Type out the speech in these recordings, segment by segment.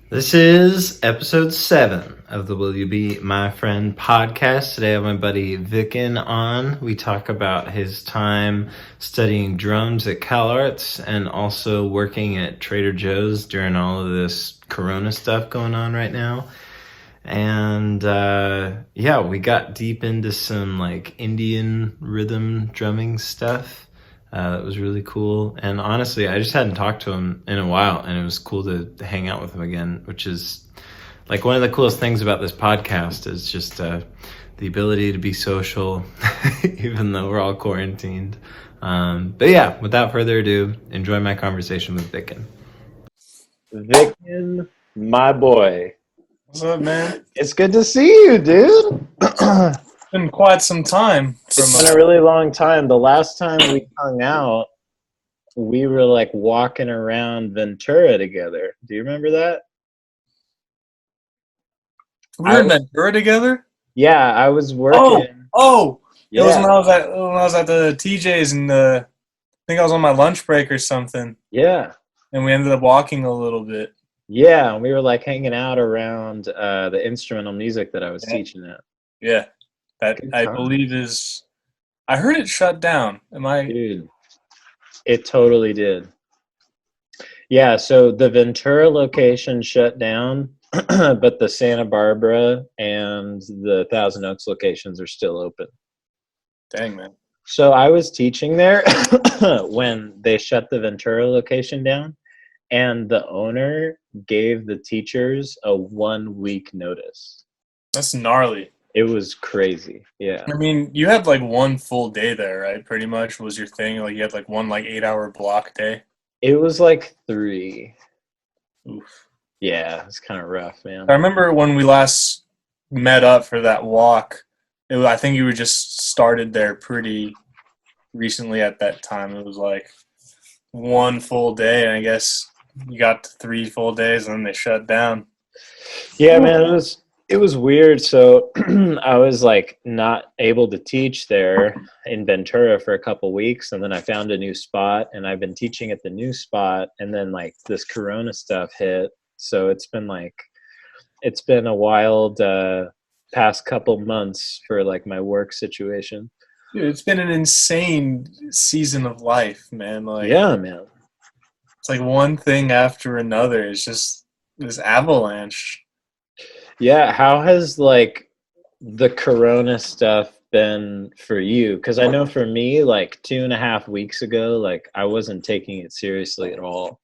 This is episode 7 of the Will You Be My Friend podcast. Today I have my buddy Vicken on. We talk about his time studying drums at CalArts and also working at Trader Joe's during all of this Corona stuff going on right now. And we got deep into some like Indian rhythm drumming stuff. That was really cool. And honestly, I just hadn't talked to him in a while, and it was cool to hang out with him again, which is like one of the coolest things about this podcast is just the ability to be social, even though we're all quarantined. Without further ado, enjoy my conversation with Vicken. Vicken, my boy. What's up, man? It's good to see you, dude. It's been quite some time. It's been a really long time. The last time we hung out, we were like walking around Ventura together. Do you remember that? We were in Ventura together? Yeah, I was working. Oh! Yeah. It was when I was at the TJ's and I think I was on my lunch break or something. Yeah. And we ended up walking a little bit. Yeah, we were like hanging out around the instrumental music that I was teaching at. Yeah. That I believe is... I heard it shut down. Dude, it totally did. Yeah, so the Ventura location shut down, but the Santa Barbara and the Thousand Oaks locations are still open. Dang, man. So I was teaching there when they shut the Ventura location down, and the owner gave the teachers a 1-week notice. That's gnarly. It was crazy. Yeah. I mean, you had like one full day there, right? Pretty much was your thing. Like you had like one 8-hour block day. It was like 3. Oof. Yeah, it's kind of rough, man. I remember when we last met up for that walk, I think you were just started there pretty recently at that time. It was like one full day, and I guess you got to 3 full days, and then they shut down. Yeah, man, it was weird. So I was like not able to teach there in Ventura for a couple weeks, and then I found a new spot, and I've been teaching at the new spot, and then like this Corona stuff hit. So it's been a wild past couple months for like my work situation. Dude, it's been an insane season of life, man. Like, yeah, man. It's like one thing after another. It's just this avalanche. Yeah, how has like the Corona stuff been for you? Because I know for me, like 2.5 weeks ago, like I wasn't taking it seriously at all.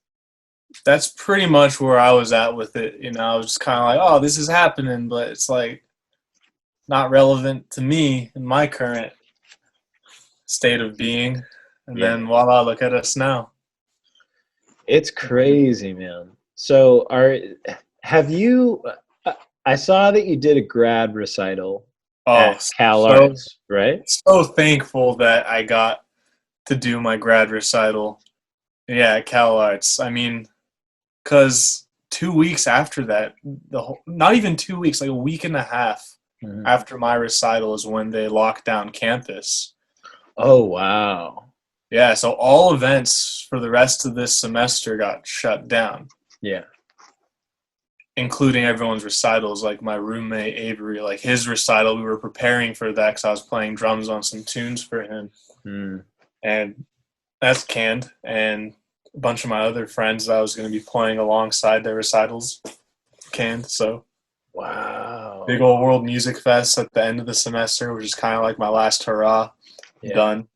That's pretty much where I was at with it. You know, I was just kind of like, oh, this is happening, but it's like not relevant to me in my current state of being. And then voila, look at us now. It's crazy, man. So I saw that you did a grad recital at CalArts, right? So thankful that I got to do my grad recital. Yeah, at CalArts. I mean, because 2 weeks after that, not even 2 weeks, like a week and a half after my recital is when they locked down campus. Oh, wow. Yeah, so all events for the rest of this semester got shut down. Yeah. Including everyone's recitals, like my roommate Avery, like his recital, we were preparing for that because I was playing drums on some tunes for him. And that's canned. And a bunch of my other friends that I was going to be playing alongside their recitals canned. So, wow. Big old World Music Fest at the end of the semester, which is kind of like my last hurrah. Yeah. Done.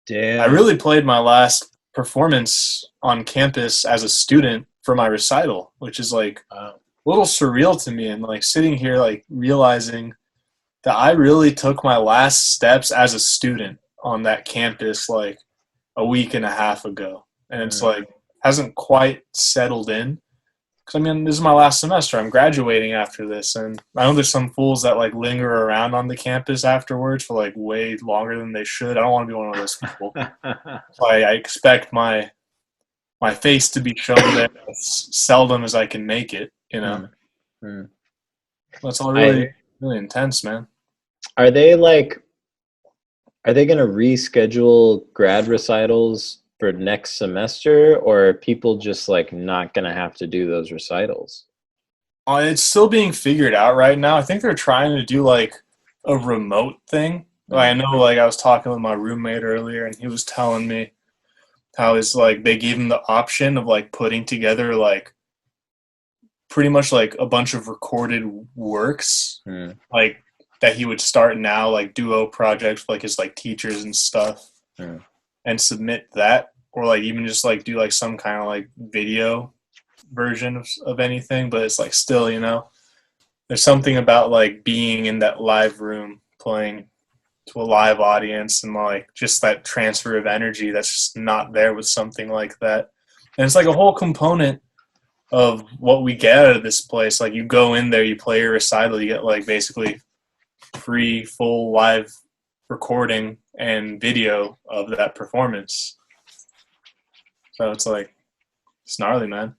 Damn. I really played my last performance on campus as a student for my recital, which is like a little surreal to me, and like sitting here like realizing that I really took my last steps as a student on that campus like a week and a half ago, and it's like hasn't quite settled in, because I mean this is my last semester. I'm graduating after this, and I know there's some fools that like linger around on the campus afterwards for like way longer than they should. I don't want to be one of those people. So I expect my face to be shown there as seldom as I can make it, you know. That's all really intense, man. Are they going to reschedule grad recitals for next semester, or are people just like not gonna have to do those recitals? It's still being figured out right now. I think they're trying to do like a remote thing. I know, like I was talking with my roommate earlier, and he was telling me how it's like they gave him the option of like putting together like pretty much like a bunch of recorded works, like that he would start now, like duo projects with like his like teachers and stuff, and submit that, or like even just like do like some kind of like video version of anything. But it's like still, you know, there's something about like being in that live room playing to a live audience, and like just that transfer of energy that's just not there with something like that. And it's like a whole component of what we get out of this place. Like you go in there, you play your recital, you get like basically free full live recording and video of that performance. So it's like, it's gnarly, man.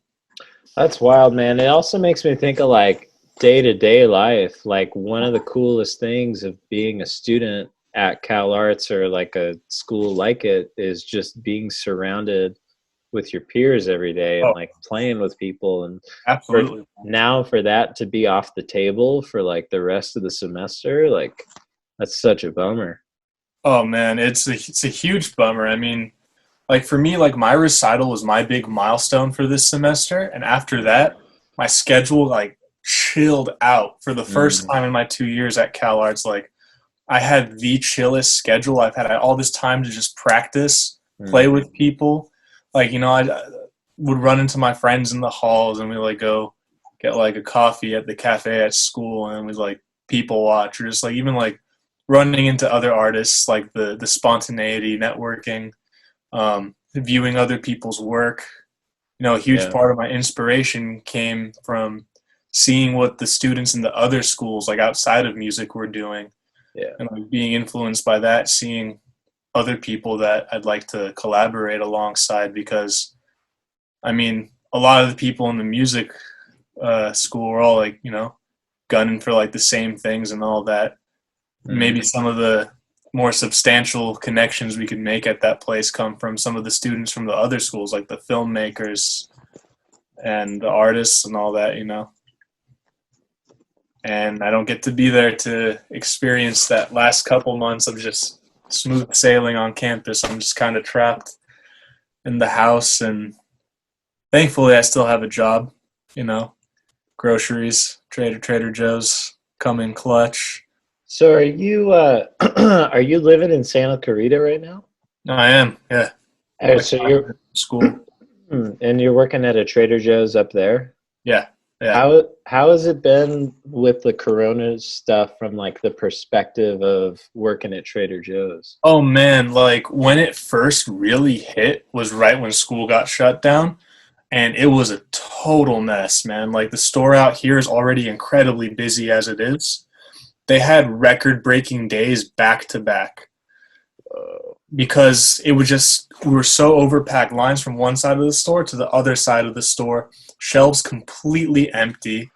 That's wild, man. It also makes me think of like day-to-day life. Like one of the coolest things of being a student at Cal Arts or like a school like it is just being surrounded with your peers every day and like playing with people. And absolutely, for that to be off the table for like the rest of the semester, like that's such a bummer. Oh man, it's a huge bummer. I mean, like for me, like my recital was my big milestone for this semester, and after that, my schedule like chilled out for the first time in my 2 years at Cal Arts. Like I had the chillest schedule I've had. I had all this time to just practice, play with people. Like, you know, I would run into my friends in the halls, and we like go get like a coffee at the cafe at school, and we like people watch, or just like even like running into other artists, like the spontaneity, networking, viewing other people's work. You know, a huge part of my inspiration came from seeing what the students in the other schools, like outside of music, were doing, and like being influenced by that, seeing other people that I'd like to collaborate alongside. Because I mean, a lot of the people in the music school are all like, you know, gunning for like the same things and all that. Maybe some of the more substantial connections we could make at that place come from some of the students from the other schools, like the filmmakers and the artists and all that, you know. And I don't get to be there to experience that last couple months of just smooth sailing on campus. I'm just kind of trapped in the house, and thankfully I still have a job, you know. Groceries, Trader Joe's come in clutch. So are you are you living in Santa Clarita right now? I am, yeah. So you're school, and you're working at a Trader Joe's up there? Yeah. How has it been with the Corona stuff from like the perspective of working at Trader Joe's? Oh man, like when it first really hit was right when school got shut down, and it was a total mess, man. Like the store out here is already incredibly busy as it is. They had record-breaking days back to back because it was just, we were so overpacked. Lines from one side of the store to the other side of the store, shelves completely empty.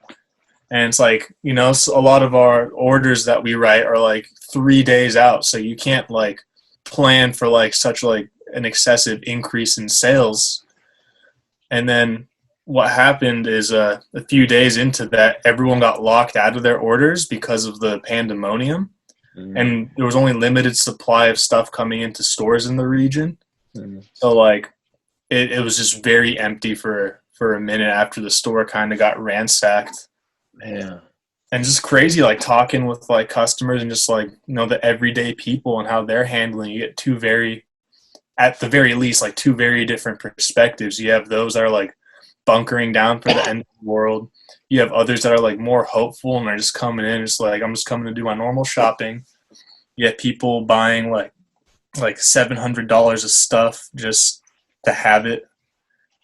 And it's like, you know, so a lot of our orders that we write are like 3 days out, so you can't like plan for like such like an excessive increase in sales. And then what happened is a few days into that, everyone got locked out of their orders because of the pandemonium. And there was only limited supply of stuff coming into stores in the region. So like it was just very empty for a minute after the store kind of got ransacked. Yeah. And just crazy, like talking with like customers and just like, you know, the everyday people and how they're handling. You get at the very least, like two very different perspectives. You have those that are like bunkering down for the end of the world. You have others that are like more hopeful and are just coming in, just like, I'm just coming to do my normal shopping. You have people buying like $700 of stuff just to have it.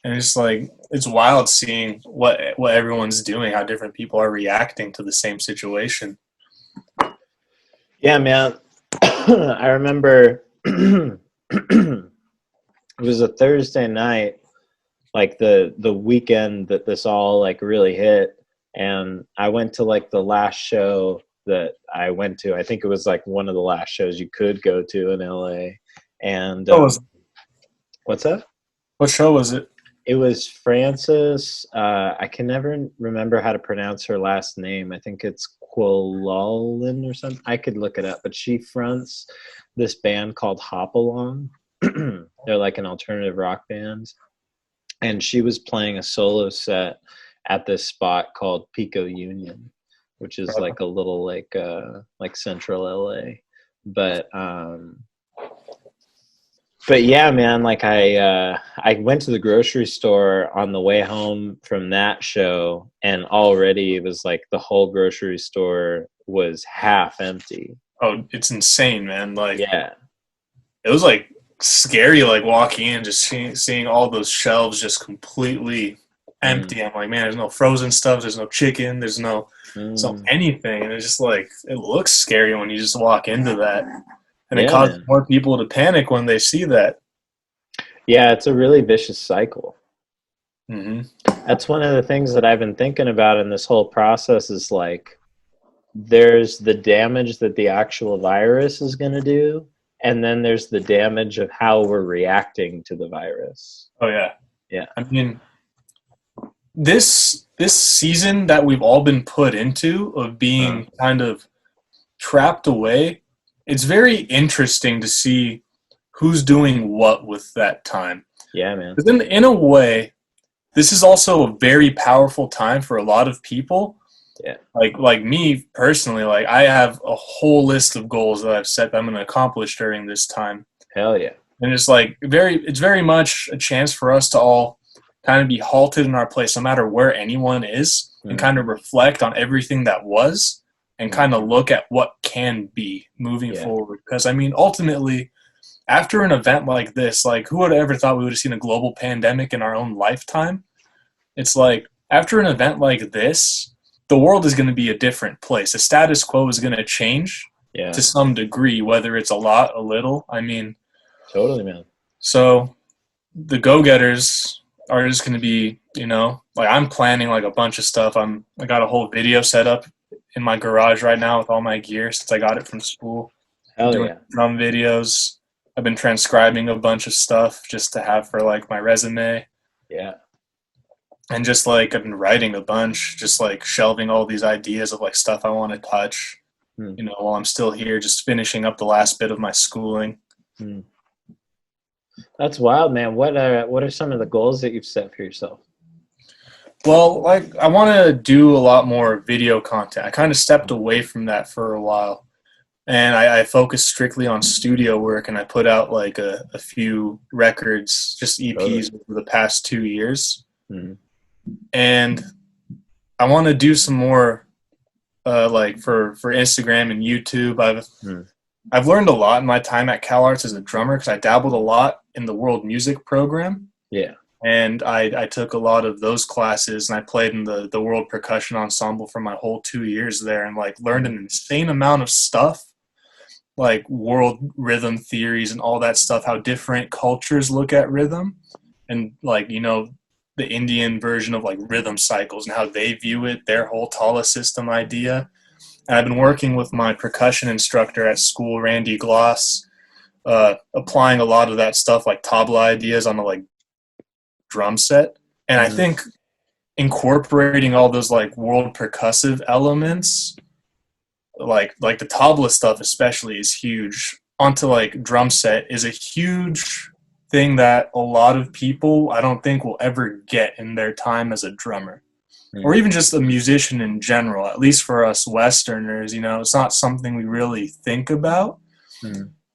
And it's like, it's wild seeing what everyone's doing, how different people are reacting to the same situation. Yeah, man. I remember it was a Thursday night, like the weekend that this all like really hit, and I went to like the last show that I went to. I think it was like one of the last shows you could go to in LA, and What's that? What show was it? It was Frances. I can never remember how to pronounce her last name. I think it's Quillalin or something. I could look it up, but she fronts this band called Hop Along. They're like an alternative rock band, and she was playing a solo set at this spot called Pico Union, which is like a little like central LA. But yeah, man, like I went to the grocery store on the way home from that show, and already it was like the whole grocery store was half empty. Oh, it's insane, man. Like, Yeah. It was like scary, like walking in, just seeing all those shelves just completely empty. I'm like, man, there's no frozen stuff, there's no chicken, there's no anything, and it's just like it looks scary when you just walk into that. And it causes more people to panic when they see that. Yeah, it's a really vicious cycle. Mm-hmm. That's one of the things that I've been thinking about in this whole process is like, there's the damage that the actual virus is going to do, and then there's the damage of how we're reacting to the virus. Oh, yeah. Yeah. I mean, this season that we've all been put into of being kind of trapped away, it's very interesting to see who's doing what with that time. Yeah, man. Because in a way, this is also a very powerful time for a lot of people. Yeah. Like me personally, like I have a whole list of goals that I've set that I'm going to accomplish during this time. Hell yeah. And it's like it's very much a chance for us to all kind of be halted in our place, no matter where anyone is, and kind of reflect on everything that was. And kind of look at what can be moving forward. Because, I mean, ultimately, after an event like this, like, who would have ever thought we would have seen a global pandemic in our own lifetime? It's like, after an event like this, the world is going to be a different place. The status quo is going to change to some degree, whether it's a lot, a little. I mean, totally, man. So the go-getters are just going to be, like, I'm planning, like, a bunch of stuff. I got a whole video set up in my garage right now with all my gear since I got it from school. Hell doing drum videos. I've been transcribing a bunch of stuff just to have for like my resume. Yeah. And just like I've been writing a bunch, just like shelving all these ideas of like stuff I want to touch, while I'm still here, just finishing up the last bit of my schooling. That's wild, man. What are some of the goals that you've set for yourself? Well, like I want to do a lot more video content. I kind of stepped away from that for a while, and I focused strictly on studio work, and I put out like a few records, just EPs over the past 2 years. And I want to do some more like for Instagram and YouTube. I've learned a lot in my time at CalArts as a drummer because I dabbled a lot in the world music program. Yeah. And I took a lot of those classes, and I played in the World Percussion Ensemble for my whole 2 years there, and like learned an insane amount of stuff, like world rhythm theories and all that stuff, how different cultures look at rhythm, and like, the Indian version of like rhythm cycles and how they view it, their whole Tala system idea. And I've been working with my percussion instructor at school, Randy Gloss, applying a lot of that stuff, like tabla ideas on a like drum set. And I think incorporating all those like world percussive elements, like the tabla stuff especially, is huge, onto like drum set is a huge thing that a lot of people I don't think will ever get in their time as a drummer, or even just a musician in general. At least for us Westerners, it's not something we really think about.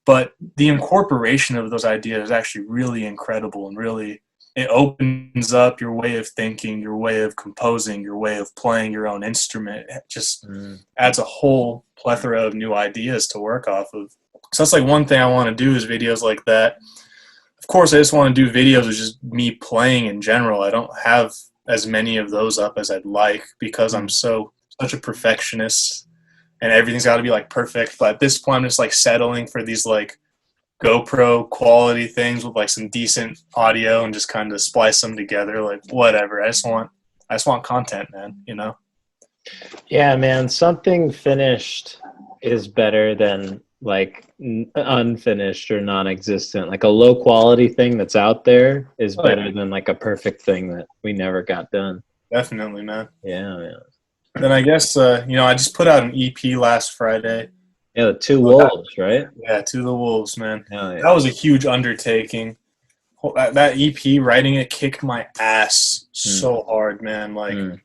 But the incorporation of those ideas is actually really incredible, and really it opens up your way of thinking, your way of composing, your way of playing your own instrument. It just adds a whole plethora of new ideas to work off of. So that's like one thing I want to do, is videos like that. Of course, I just want to do videos of just me playing in general. I don't have as many of those up as I'd like, because I'm such a perfectionist, and everything's got to be like perfect. But at this point, I'm just like settling for these like GoPro quality things with like some decent audio, and just kind of splice them together, like whatever. I just want content, man, Yeah, man, something finished is better than like unfinished or non-existent. Like a low quality thing that's out there is better than like a perfect thing that we never got done. Definitely, man. Yeah, man. Then I guess I just put out an EP last Friday. Yeah, the Two Wolves, right? Yeah, To the Wolves, man. Yeah. That was a huge undertaking. That EP, writing it kicked my ass so hard, man. Like,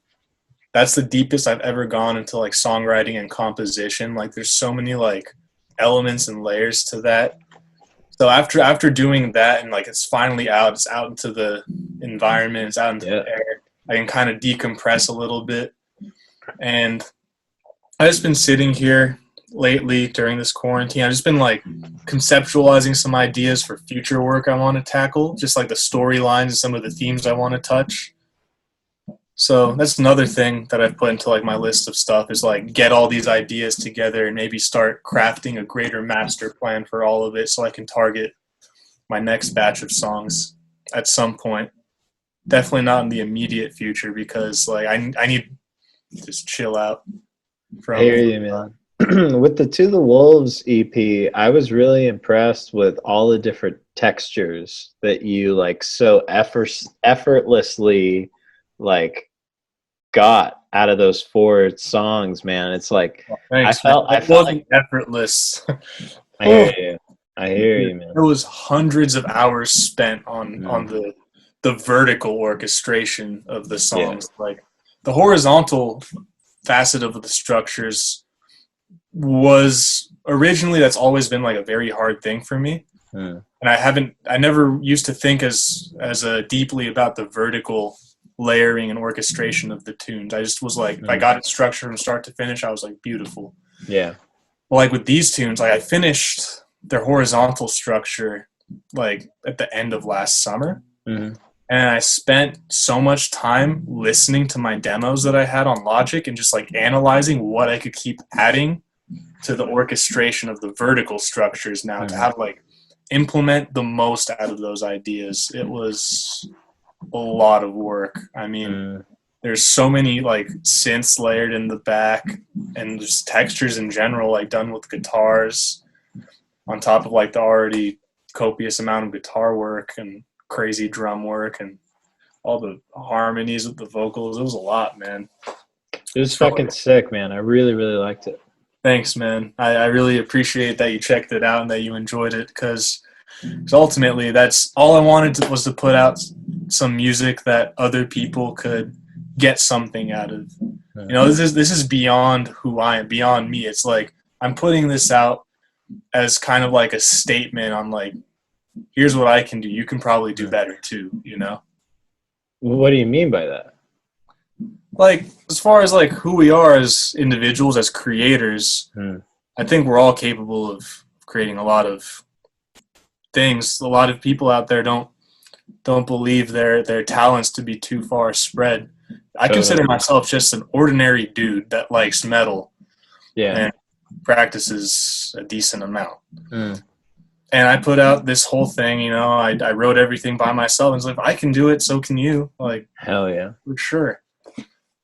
that's the deepest I've ever gone into like songwriting and composition. Like, there's so many like elements and layers to that. So after doing that and like it's finally out, it's out into the environment, it's out into the air. I can kind of decompress a little bit. And I've just been sitting here lately during this quarantine. I've just been like conceptualizing some ideas for future work I want to tackle, just like the storylines and some of the themes I want to touch. So that's another thing that I've put into like my list of stuff is like get all these ideas together and maybe start crafting a greater master plan for all of it so I can target my next batch of songs at some point. Definitely not in the immediate future because like I need to just chill out. I hear you, man. With the To the Wolves EP, I was really impressed with all the different textures that you like so effortlessly like got out of those 4 songs, man. It's like thanks, I felt like effortless. I hear you, man. There was hundreds of hours spent on the vertical orchestration of the songs. Yeah. Like the horizontal facet of the structures was originally, that's always been like a very hard thing for me. And I never used to think as deeply about the vertical layering and orchestration of the tunes. I just was like, I got it structured from start to finish. I was like, beautiful. Yeah. Well, like with these tunes, like I finished their horizontal structure like at the end of last summer. And I spent so much time listening to my demos that I had on Logic and just like analyzing what I could keep adding to the orchestration of the vertical structures now to have like implement the most out of those ideas. It was a lot of work. I mean, there's so many like synths layered in the back and just textures in general, like done with guitars on top of like the already copious amount of guitar work and crazy drum work and all the harmonies with the vocals. It was a lot, man. It was fucking sick, man. I really, really liked it. Thanks, man. I really appreciate that you checked it out and that you enjoyed it because ultimately that's all I wanted was to put out some music that other people could get something out of. You know, this is beyond who I am, beyond me. It's like I'm putting this out as kind of like a statement on like, here's what I can do. You can probably do better too, you know? What do you mean by that? Like, as far as like who we are as individuals, as creators, I think we're all capable of creating a lot of things. A lot of people out there don't believe their talents to be too far spread. I consider myself just an ordinary dude that likes metal and practices a decent amount. And I put out this whole thing, you know, I wrote everything by myself. And it's like, if I can do it, so can you. Like, hell yeah. For sure.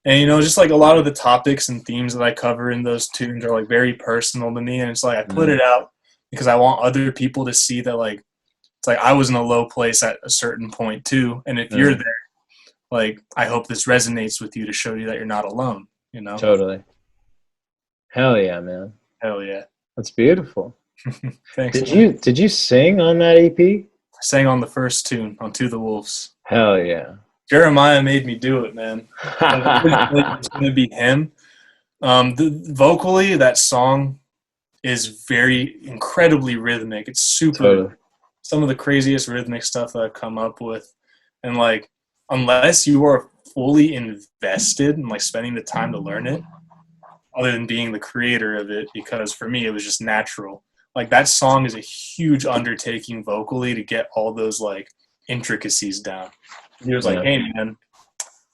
And, you know, just like a lot of the topics and themes that I cover in those tunes are like very personal to me. And it's like, I put it out because I want other people to see that, like, it's like I was in a low place at a certain point too. And if you're there, like, I hope this resonates with you to show you that you're not alone, you know? Totally. Hell yeah, man. Hell yeah. That's beautiful. Thanks. Did you sing on that EP? I sang on the first tune on To the Wolves. Hell yeah. Jeremiah made me do it, man. It's going to be him. Vocally, that song is very incredibly rhythmic. It's super, some of the craziest rhythmic stuff that I've come up with. And like, unless you are fully invested and like spending the time to learn it, other than being the creator of it, because for me, it was just natural. Like that song is a huge undertaking vocally to get all those like intricacies down. He was like, hey man,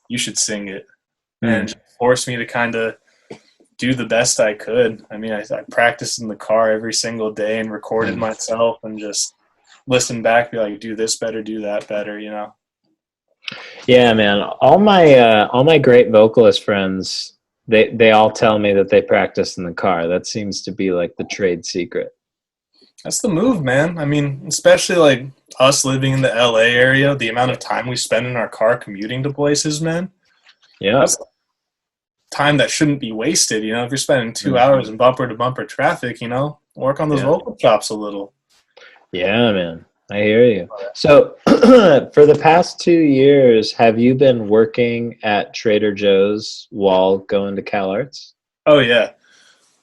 you should sing it. And just forced me to kind of do the best I could. I mean, I practiced in the car every single day and recorded myself and just listened back, be like, do this better, do that better, you know? Yeah, man. All my great vocalist friends, they all tell me that they practice in the car. That seems to be like the trade secret. That's the move, man. I mean, especially like us living in the LA area, the amount of time we spend in our car commuting to places, man. Yeah. That's time that shouldn't be wasted. You know, if you're spending 2 hours Mhm. in bumper to bumper traffic, work on those Yeah. vocal chops a little. Yeah, man. I hear you. So, for the past 2 years, have you been working at Trader Joe's while going to CalArts? Oh yeah.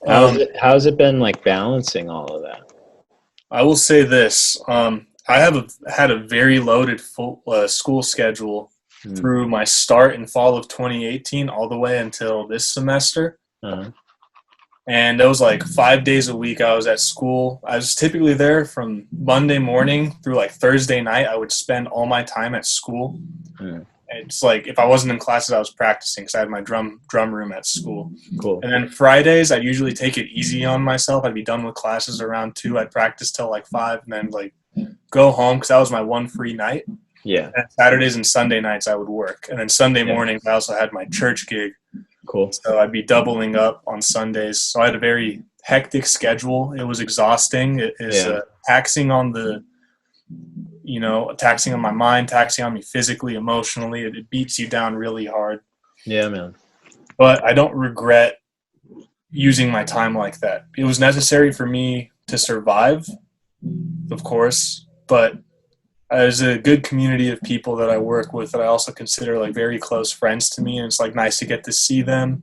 How's it been like balancing all of that? I will say this. I had a very loaded full school schedule Mm. through my start in fall of 2018 all the way until this semester. Uh-huh. And it was like 5 days a week I was at school. I was typically there from Monday morning through like Thursday night. I would spend all my time at school. Mm. It's like if I wasn't in classes, I was practicing because I had my drum room at school. Cool. And then Fridays, I'd usually take it easy on myself. I'd be done with classes around 2. I'd practice till like 5, and then like go home because that was my one free night. Yeah. And Saturdays and Sunday nights I would work, and then Sunday Yeah. mornings I also had my church gig. Cool. So I'd be doubling up on Sundays. So I had a very hectic schedule. It was exhausting. It is taxing on taxing on my mind, taxing on me physically, emotionally. It beats you down really hard. Yeah, man. But I don't regret using my time like that. It was necessary for me to survive, of course, but there's a good community of people that I work with that I also consider like very close friends to me, and it's like nice to get to see them.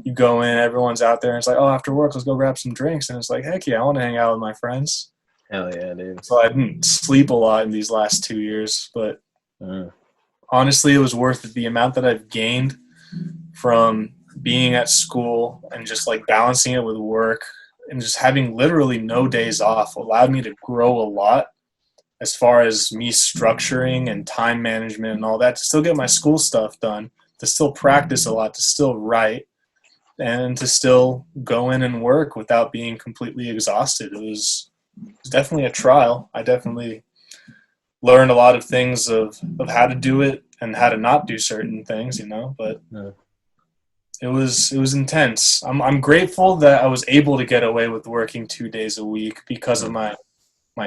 You go in, everyone's out there, and it's like, oh, after work, let's go grab some drinks, and it's like, heck yeah, I want to hang out with my friends. Hell yeah, dude. So I didn't sleep a lot in these last 2 years, but honestly, it was worth it. The amount that I've gained from being at school and just like balancing it with work and just having literally no days off allowed me to grow a lot as far as me structuring and time management and all that, to still get my school stuff done, to still practice a lot, to still write, and to still go in and work without being completely exhausted. It was definitely a trial. I definitely learned a lot of things of how to do it and how to not do certain things, but it was intense. I'm grateful that I was able to get away with working 2 days a week because of my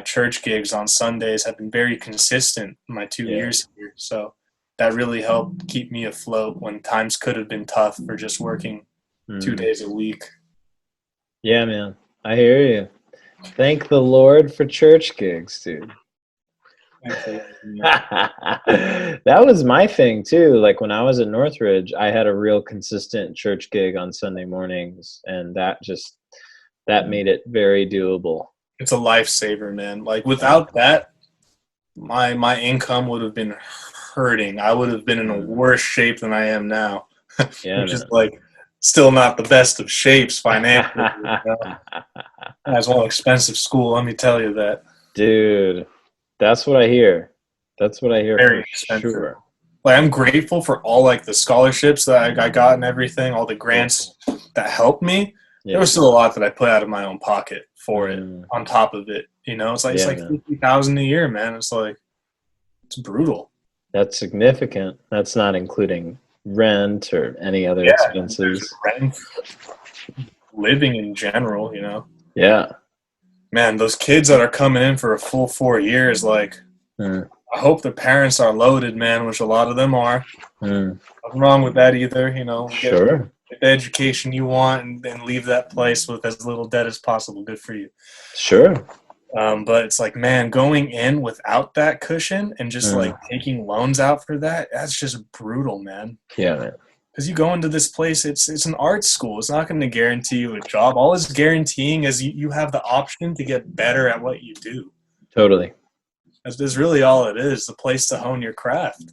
church gigs on Sundays have been very consistent in my 2 years here. So that really helped keep me afloat when times could have been tough for just working 2 days a week. Yeah, man. I hear you. Thank the Lord for church gigs, dude. That was my thing too. Like when I was at Northridge, I had a real consistent church gig on Sunday mornings, and that made it very doable. It's a lifesaver, man. Like without that, my income would have been hurting. I would have been in a worse shape than I am now. Yeah, which is like still not the best of shapes financially. That's one expensive school, let me tell you that. Dude, that's what I hear. That's what I hear. Very expensive. Sure. Like I'm grateful for all like the scholarships that I got and everything, all the grants that helped me. Yeah. There was still a lot that I put out of my own pocket for it. On top of it, it's like $50,000 a year, man. It's like it's brutal. That's significant. That's not including rent or any other expenses. Rent, living in general, Yeah. Man, those kids that are coming in for a full 4 years, like I hope their parents are loaded, man, which a lot of them are. Nothing wrong with that either, Sure. Get the education you want and then leave that place with as little debt as possible. Good for you. Sure. But it's like, man, going in without that cushion and just like taking loans out for that's just brutal, man. Yeah, man. Because you go into this place, it's an art school. It's not going to guarantee you a job. All it's guaranteeing is you have the option to get better at what you do. Totally. That's really all it is, the place to hone your craft.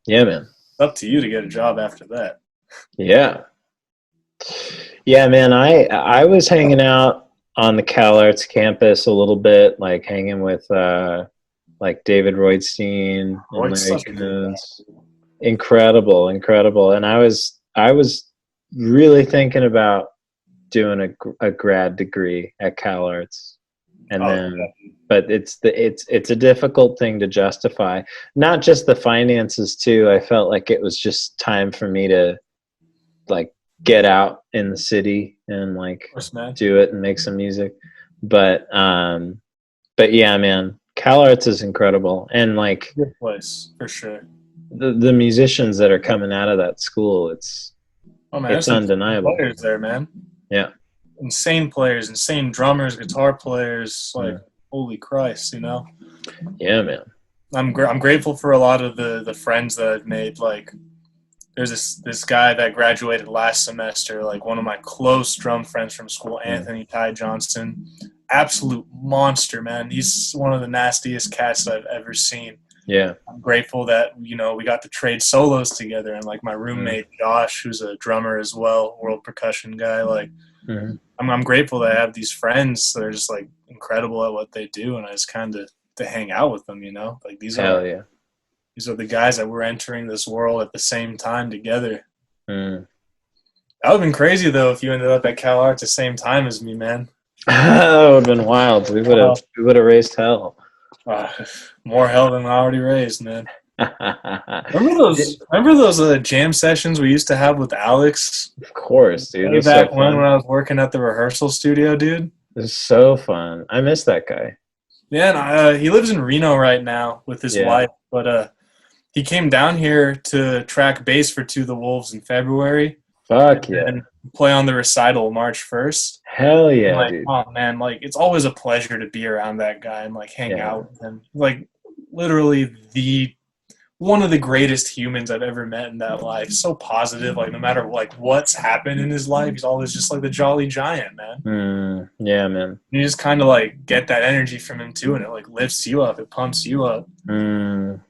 Yeah, man. It's up to you to get a job after that. Yeah. Yeah, man, I was hanging out on the CalArts campus a little bit, like hanging with like David Roydstein and Larry Kuhns. Incredible. And I was really thinking about doing a grad degree at CalArts. And but it's a difficult thing to justify. Not just the finances too. I felt like it was just time for me to like get out in the city and like do it and make some music. But But yeah, man, CalArts is incredible, and like Good place for sure. the musicians that are coming out of that school, it's There's some undeniable. players there, man. Yeah. Insane players, insane drummers, guitar players. Like, Yeah. holy Christ, you know. Yeah, man. I'm grateful for a lot of the friends that I've made. Like, there's this guy that graduated last semester, like one of my close drum friends from school, Anthony Ty Johnson. Absolute monster, man. He's one of the nastiest cats I've ever seen. Yeah. I'm grateful that, you know, we got to trade solos together. And like my roommate Josh, who's a drummer as well, world percussion guy, like I'm grateful that I have these friends that are just like incredible at what they do, and I just kind of to hang out with them, you know. Like these are the guys that we're entering this world at the same time together. That would have been crazy though if you ended up at CalArts at the same time as me, man. That would have been wild. We would have raised hell. More hell than I already raised, man. Remember those jam sessions we used to have with Alex? Of course, dude. Way back when I was working at the rehearsal studio, dude. It was so fun. I miss that guy. Yeah, and he lives in Reno right now with his wife, but he came down here to track bass for To the Wolves in February. Fuck yeah. And play on the recital March 1st. Hell yeah, like, dude. Oh, man, like, it's always a pleasure to be around that guy and, like, hang out with him. Like, literally one of the greatest humans I've ever met in that life. So positive, like, no matter, like, what's happened in his life, he's always just, like, the jolly giant, man. Yeah, man. And you just kind of, like, get that energy from him, too, and it, like, lifts you up. It pumps you up. Man,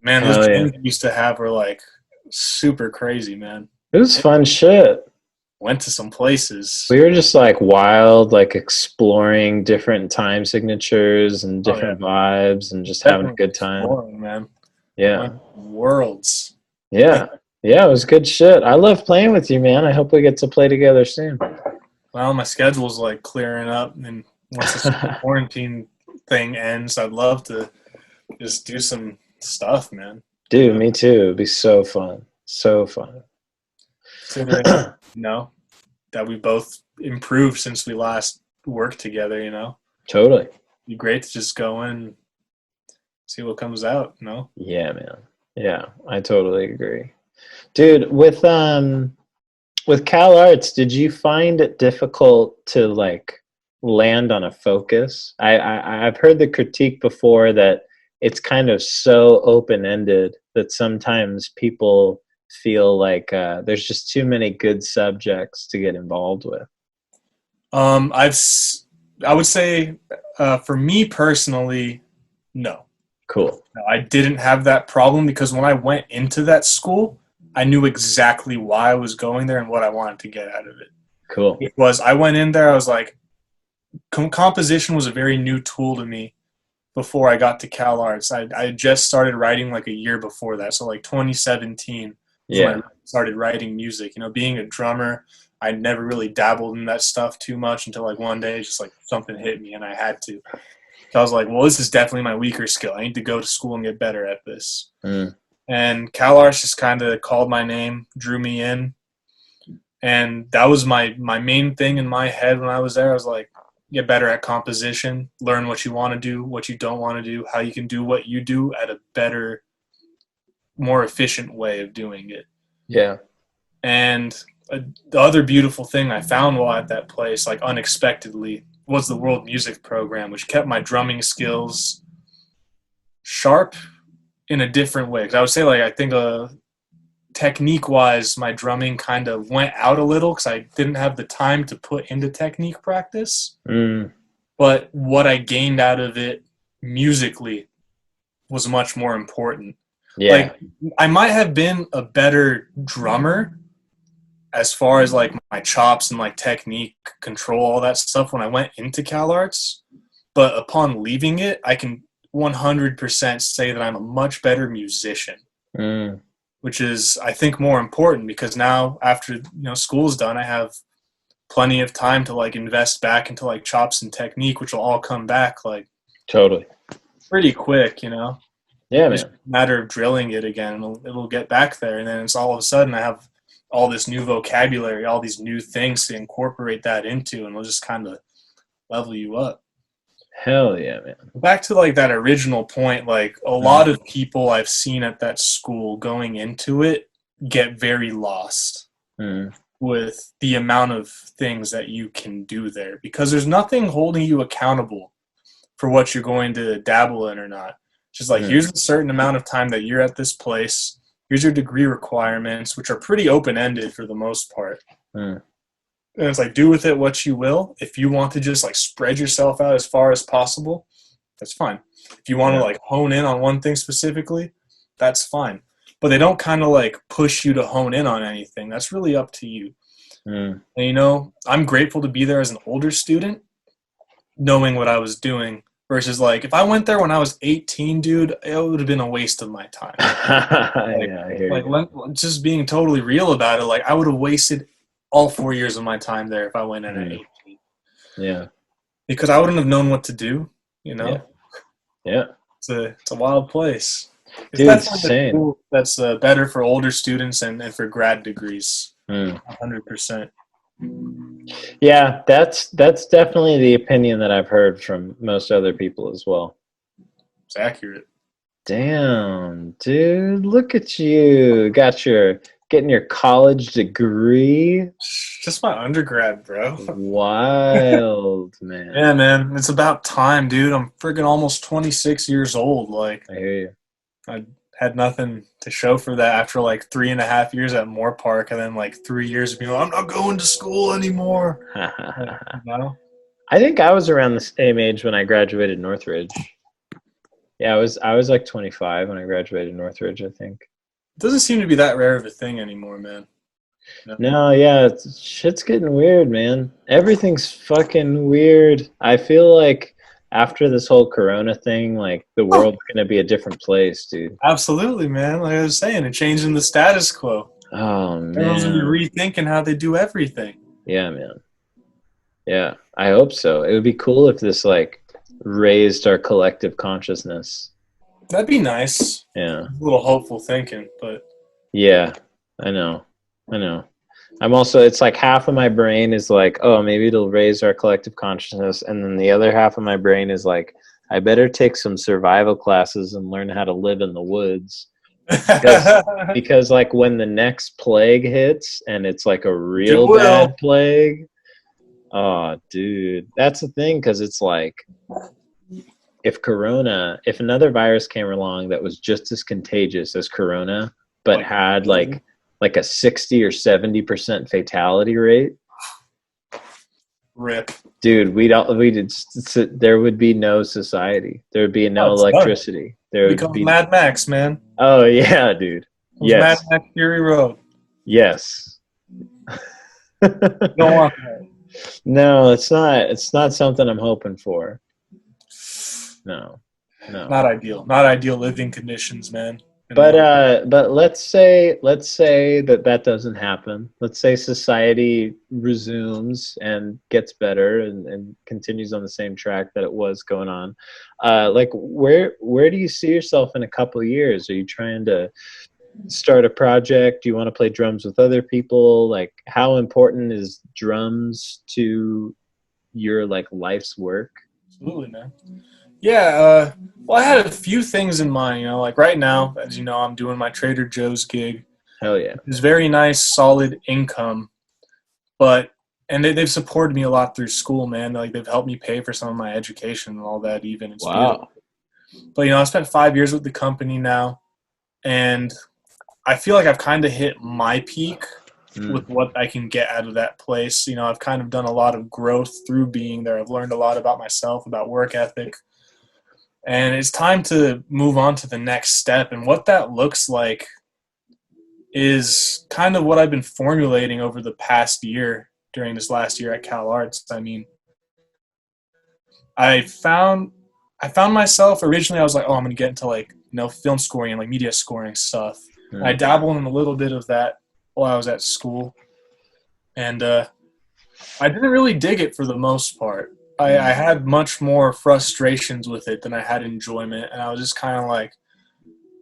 those games we used to have were, like, super crazy, man. It was fun shit. Went to some places. We were just like wild, like exploring different time signatures and different vibes and just having a good time. Man. Yeah. Worlds. Yeah. Yeah, it was good shit. I love playing with you, man. I hope we get to play together soon. Well, my schedule's like clearing up, and once this quarantine thing ends, I'd love to just do some stuff, man. Dude, me too. It'd be so fun. So fun. Considering, you know, that we both improved since we last worked together, you know. Totally. It'd be great to just go in, see what comes out, you know. Yeah, man. Yeah, I totally agree. Dude, with CalArts, did you find it difficult to like land on a focus? I've heard the critique before that it's kind of so open-ended that sometimes people feel like there's just too many good subjects to get involved with. I would say for me personally, no. Cool. No, I didn't have that problem because when I went into that school, I knew exactly why I was going there and what I wanted to get out of it. Cool. I went in there, I was like, composition was a very new tool to me before I got to CalArts. I had just started writing like a year before that, so like 2017. When I started writing music. You know, being a drummer, I never really dabbled in that stuff too much until like one day, just like something hit me and I had to. So I was like, well, this is definitely my weaker skill. I need to go to school and get better at this. And CalArts just kind of called my name, drew me in. And that was my main thing in my head when I was there. I was like, get better at composition, learn what you want to do, what you don't want to do, how you can do what you do at a better, more efficient way of doing it. Yeah. And the other beautiful thing I found while at that place, like unexpectedly, was the world music program, which kept my drumming skills sharp in a different way. Because I would say, like, I think technique-wise, my drumming kind of went out a little because I didn't have the time to put into technique practice. But what I gained out of it musically was much more important. Yeah. Like, I might have been a better drummer as far as like my chops and like technique, control, all that stuff when I went into CalArts. But upon leaving it, I can 100% say that I'm a much better musician, which is, I think, more important because now after, school's done, I have plenty of time to like invest back into like chops and technique, which will all come back like totally pretty quick, Yeah, it's man. a matter of drilling it again, and it'll get back there. And then it's all of a sudden I have all this new vocabulary, all these new things to incorporate that into, and it'll just kind of level you up. Hell yeah, man. Back to like that original point, like a lot of people I've seen at that school going into it get very lost with the amount of things that you can do there, because there's nothing holding you accountable for what you're going to dabble in or not. It's just like, here's a certain amount of time that you're at this place. Here's your degree requirements, which are pretty open-ended for the most part. And it's like, do with it what you will. If you want to just like spread yourself out as far as possible, that's fine. If you want to like hone in on one thing specifically, that's fine. But they don't kind of like push you to hone in on anything. That's really up to you. And, you know, I'm grateful to be there as an older student, knowing what I was doing, versus like if I went there when I was 18, dude, it would have been a waste of my time. Just being totally real about it, like I would have wasted all 4 years of my time there if I went in at 18. Yeah. Because I wouldn't have known what to do, you know? Yeah. It's a wild place. Dude, it's insane. That's better for older students and for grad degrees. 100%. Yeah, that's definitely the opinion that I've heard from most other people as well. It's accurate. Damn, dude, look at you. Getting your college degree. Just my undergrad, bro. Wild, man. Yeah, man. It's about time, dude. I'm freaking almost 26 years old. Like, I hear you. I had nothing to show for that after like 3.5 years at Moore Park, and then like 3 years of being like, I'm not going to school anymore. No? I think I was around the same age when I graduated Northridge. Yeah, I was like 25 when I graduated Northridge, I think. It doesn't seem to be that rare of a thing anymore, man. No, yeah, shit's getting weird, man. Everything's fucking weird. I feel like after this whole Corona thing, like the world's gonna be a different place, dude. Absolutely, man. Like I was saying, it's changing the status quo. Oh man, everyone's gonna be rethinking how they do everything. Yeah, man. Yeah, I hope so. It would be cool if this like raised our collective consciousness. That'd be nice. Yeah. A little hopeful thinking, but yeah, I know. I'm also, it's like half of my brain is like, oh, maybe it'll raise our collective consciousness. And then the other half of my brain is like, I better take some survival classes and learn how to live in the woods. Because like when the next plague hits and it's like a real bad plague, oh, dude, that's the thing. Because it's like, if another virus came along that was just as contagious as Corona, but had like a 60 or 70% fatality rate. Rip. Dude, there would be no society. There would be no electricity. There would be Mad Max, man. Oh yeah, dude. Yes. Mad Max Fury Road. Yes. Don't want that. No, it's not something I'm hoping for. No. Not ideal. Not ideal living conditions, man. But let's say that doesn't happen. Let's say society resumes and gets better and continues on the same track that it was going on. Like where do you see yourself in a couple of years? Are you trying to start a project? Do you want to play drums with other people? Like how important is drums to your like life's work? Absolutely, man. Yeah, well, I had a few things in mind, you know, like right now, as you know, I'm doing my Trader Joe's gig. Hell yeah. It's very nice, solid income, and they've supported me a lot through school, man. Like they've helped me pay for some of my education and all that even. It's wow. beautiful. But, you know, I spent 5 years with the company now, and I feel like I've kind of hit my peak with what I can get out of that place. You know, I've kind of done a lot of growth through being there. I've learned a lot about myself, about work ethic. And it's time to move on to the next step. And what that looks like is kind of what I've been formulating over the past year, during this last year at Cal Arts. I mean, I found myself originally, I was like, oh, I'm going to get into like, you know, film scoring and like media scoring stuff. And I dabbled in a little bit of that while I was at school. And I didn't really dig it for the most part. I had much more frustrations with it than I had enjoyment, and I was just kind of like,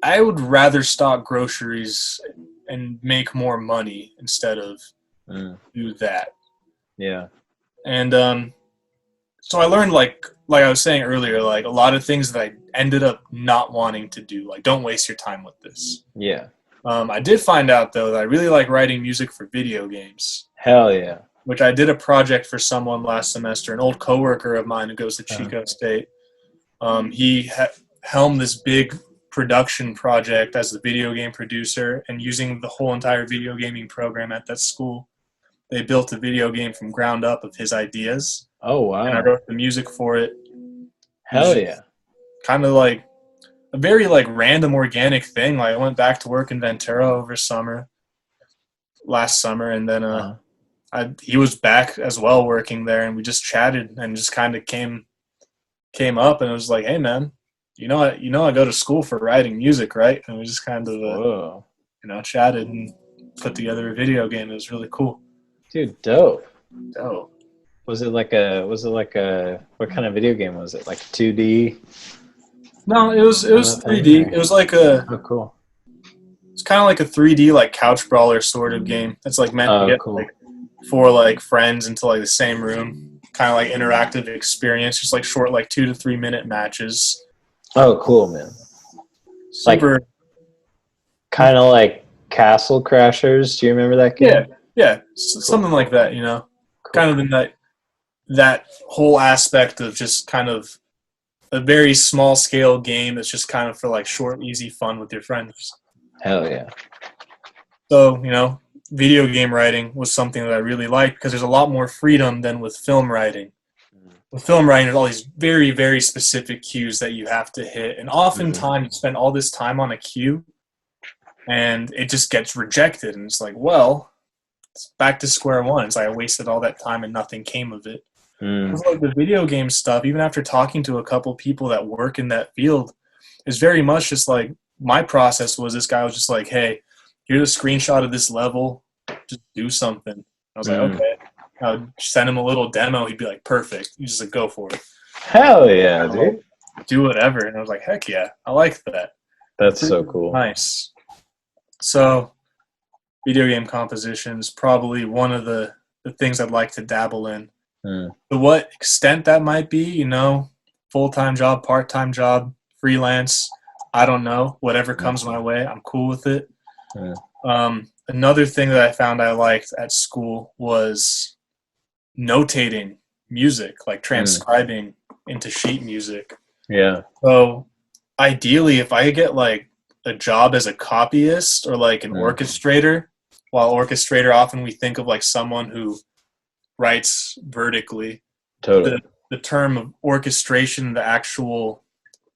I would rather stock groceries and make more money instead of do that. Yeah. And so I learned like like I was saying earlier, like a lot of things that I ended up not wanting to do. Like, don't waste your time with this. Yeah. I did find out, though, that I really like writing music for video games. Hell yeah. Which I did a project for someone last semester, an old coworker of mine who goes to Chico State. He helmed this big production project as the video game producer, and using the whole entire video gaming program at that school, they built a video game from ground up of his ideas. Oh, wow. And I wrote the music for it. Hell yeah. Kind of like a very like random organic thing. Like I went back to work in Ventura over last summer, and then he was back as well working there, and we just chatted and just kind of came up, and it was like, hey man, I go to school for writing music, right? And we just kind of chatted and put together a video game. It was really cool. Dude, dope. Dope. Was it like a what kind of video game was it? Like 2D? No, it was 3D. It was like cool. It's kind of like a 3D like couch brawler sort of game. It's like meant to get cool. like 4 like friends into like the same room, kind of like interactive experience, just like short like 2 to 3 minute matches. Oh, cool, man. Super. Like, kind of like Castle Crashers. Do you remember that game? Yeah, something like that. Cool. Kind of in that whole aspect of just kind of a very small scale game that's just kind of for like short, easy fun with your friends. Hell yeah. So, video game writing was something that I really liked because there's a lot more freedom than with film writing. With film writing, there's all these very, very specific cues that you have to hit. And oftentimes you spend all this time on a cue and it just gets rejected. And it's like, well, it's back to square one. It's like I wasted all that time and nothing came of it. It's like the video game stuff, even after talking to a couple people that work in that field, is very much just like my process was this guy was just like, hey, here's a screenshot of this level. Just do something. I was like, okay. I would send him a little demo. He'd be like, perfect. He's just like, go for it. Hell yeah, dude. Do whatever. And I was like, heck yeah. I like that. That's so cool. Nice. So video game composition is probably one of the things I'd like to dabble in. To what extent that might be, full-time job, part-time job, freelance, I don't know. Whatever comes my way, I'm cool with it. Another thing that I found I liked at school was notating music, like transcribing into sheet music. Yeah. So ideally, if I get like a job as a copyist or like an orchestrator, while orchestrator often we think of like someone who writes vertically. Totally. The term of orchestration, the actual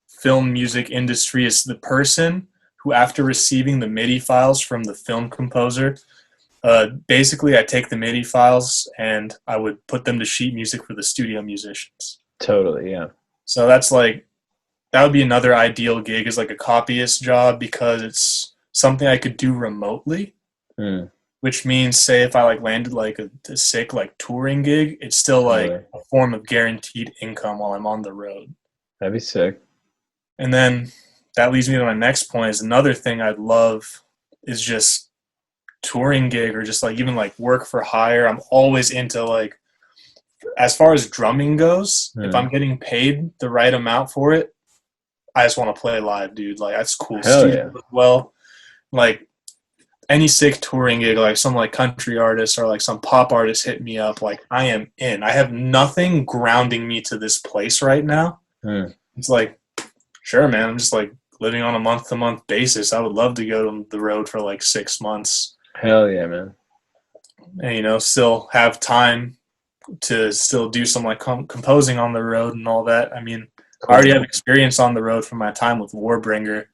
film music industry, is the person who, after receiving the MIDI files from the film composer, basically I take the MIDI files and I would put them to sheet music for the studio musicians. Totally, yeah. So that would be another ideal gig, is like a copyist job, because it's something I could do remotely. Which means, say, if I like landed like a sick like touring gig, it's still like a form of guaranteed income while I'm on the road. That'd be sick. And then that leads me to my next point. Is another thing I'd love is just touring gig, or just like even like work for hire. I'm always into like, as far as drumming goes, if I'm getting paid the right amount for it, I just want to play live, dude. Like that's cool. Hell yeah. Well, like any sick touring gig, like some like country artist or like some pop artist hit me up, like I am in. I have nothing grounding me to this place right now. It's like, sure, man, I'm just like living on a month-to-month basis. I would love to go to the road for like 6 months. Hell yeah, man. And, still have time to still do some like composing on the road and all that. I mean, cool. I already have experience on the road from my time with Warbringer.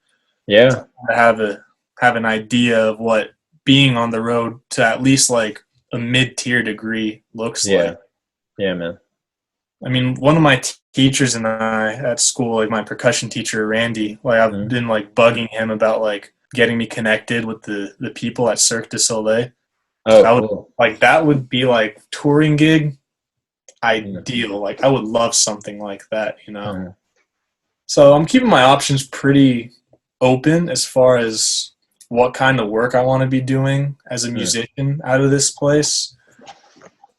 Yeah. I have an idea of what being on the road to at least like a mid-tier degree looks like. Yeah, man. I mean, one of my teachers and I at school, like my percussion teacher, Randy, like I've been like bugging him about like getting me connected with the people at Cirque du Soleil. Cool. That would be like touring gig ideal. Like I would love something like that, So I'm keeping my options pretty open as far as what kind of work I want to be doing as a musician out of this place.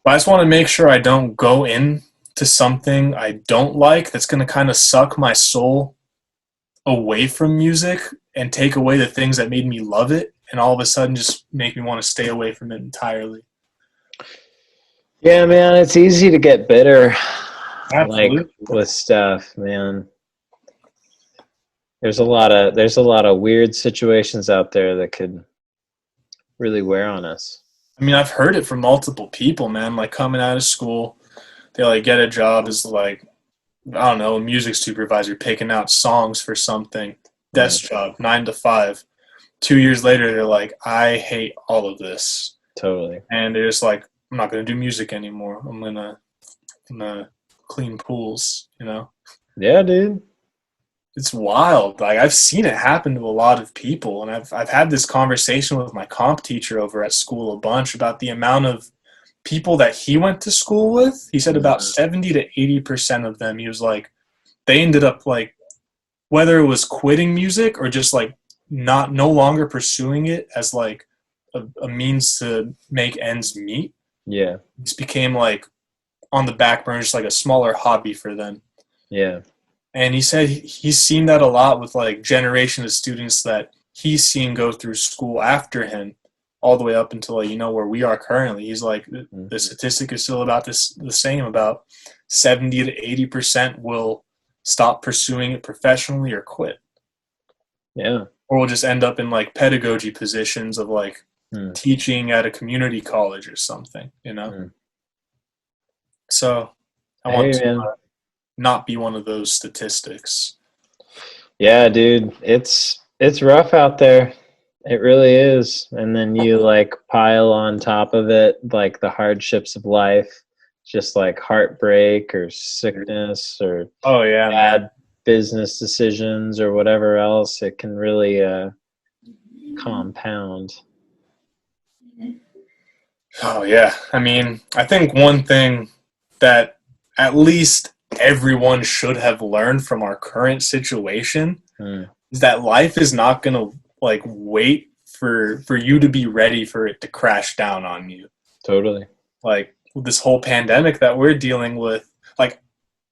But I just want to make sure I don't go in to something I don't like that's going to kind of suck my soul away from music and take away the things that made me love it, and all of a sudden just make me want to stay away from it entirely. Yeah, man, it's easy to get bitter, Absolutely. like with stuff, man. There's a lot of weird situations out there that could really wear on us. I mean, I've heard it from multiple people, man. Like coming out of school, they like get a job as like, I don't know, a music supervisor picking out songs for something. Desk job, 9 to 5. 2 years later, they're like, I hate all of this. Totally. And they're just like, I'm not gonna do music anymore. I'm gonna clean pools, you know? Yeah, dude. It's wild. Like I've seen it happen to a lot of people, and I've had this conversation with my comp teacher over at school a bunch about the amount of people that he went to school with. He said about 70 to 80% of them, he was like, they ended up like, whether it was quitting music or just like no longer pursuing it as like a means to make ends meet. Yeah. This became like on the back burner, just like a smaller hobby for them. Yeah. And he said he's seen that a lot with like generation of students that he's seen go through school after him, all the way up until like, where we are currently. He's like, the statistic is still about the same, about 70 to 80% will stop pursuing it professionally or quit. Yeah. Or we'll just end up in like pedagogy positions of like teaching at a community college or something, So I want to not be one of those statistics. Yeah, dude, it's rough out there. It really is. And then you like pile on top of it like the hardships of life, just like heartbreak or sickness or bad business decisions or whatever else. It can really compound. Oh yeah. I mean, I think one thing that at least everyone should have learned from our current situation is that life is not going to like wait for you to be ready for it to crash down on you. Totally. Like this whole pandemic that we're dealing with, like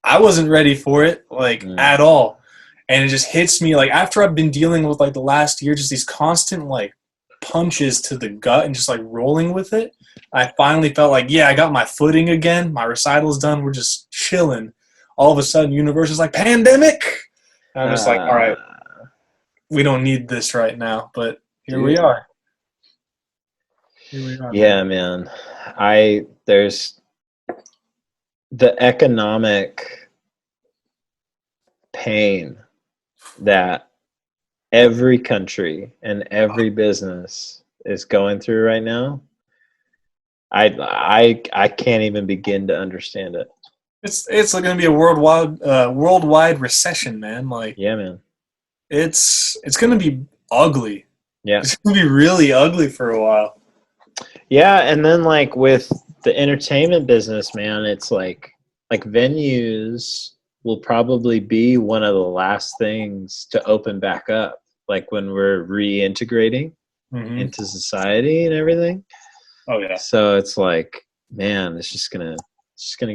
I wasn't ready for it like at all. And it just hits me like after I've been dealing with like the last year, just these constant like punches to the gut and just like rolling with it. I finally felt like, yeah, I got my footing again. My recital's done. We're just chilling. All of a sudden, universe is like, pandemic. I'm just like, all right, we don't need this right now. But here we are. Yeah, man. There's the economic pain that every country and every business is going through right now. I can't even begin to understand it. It's going to be a worldwide recession, man. Like, yeah, man. It's going to be ugly. Yeah, it's going to be really ugly for a while. Yeah, and then like with the entertainment business, man, it's like venues will probably be one of the last things to open back up, like when we're reintegrating into society and everything. Oh yeah. So it's like, man, it's just gonna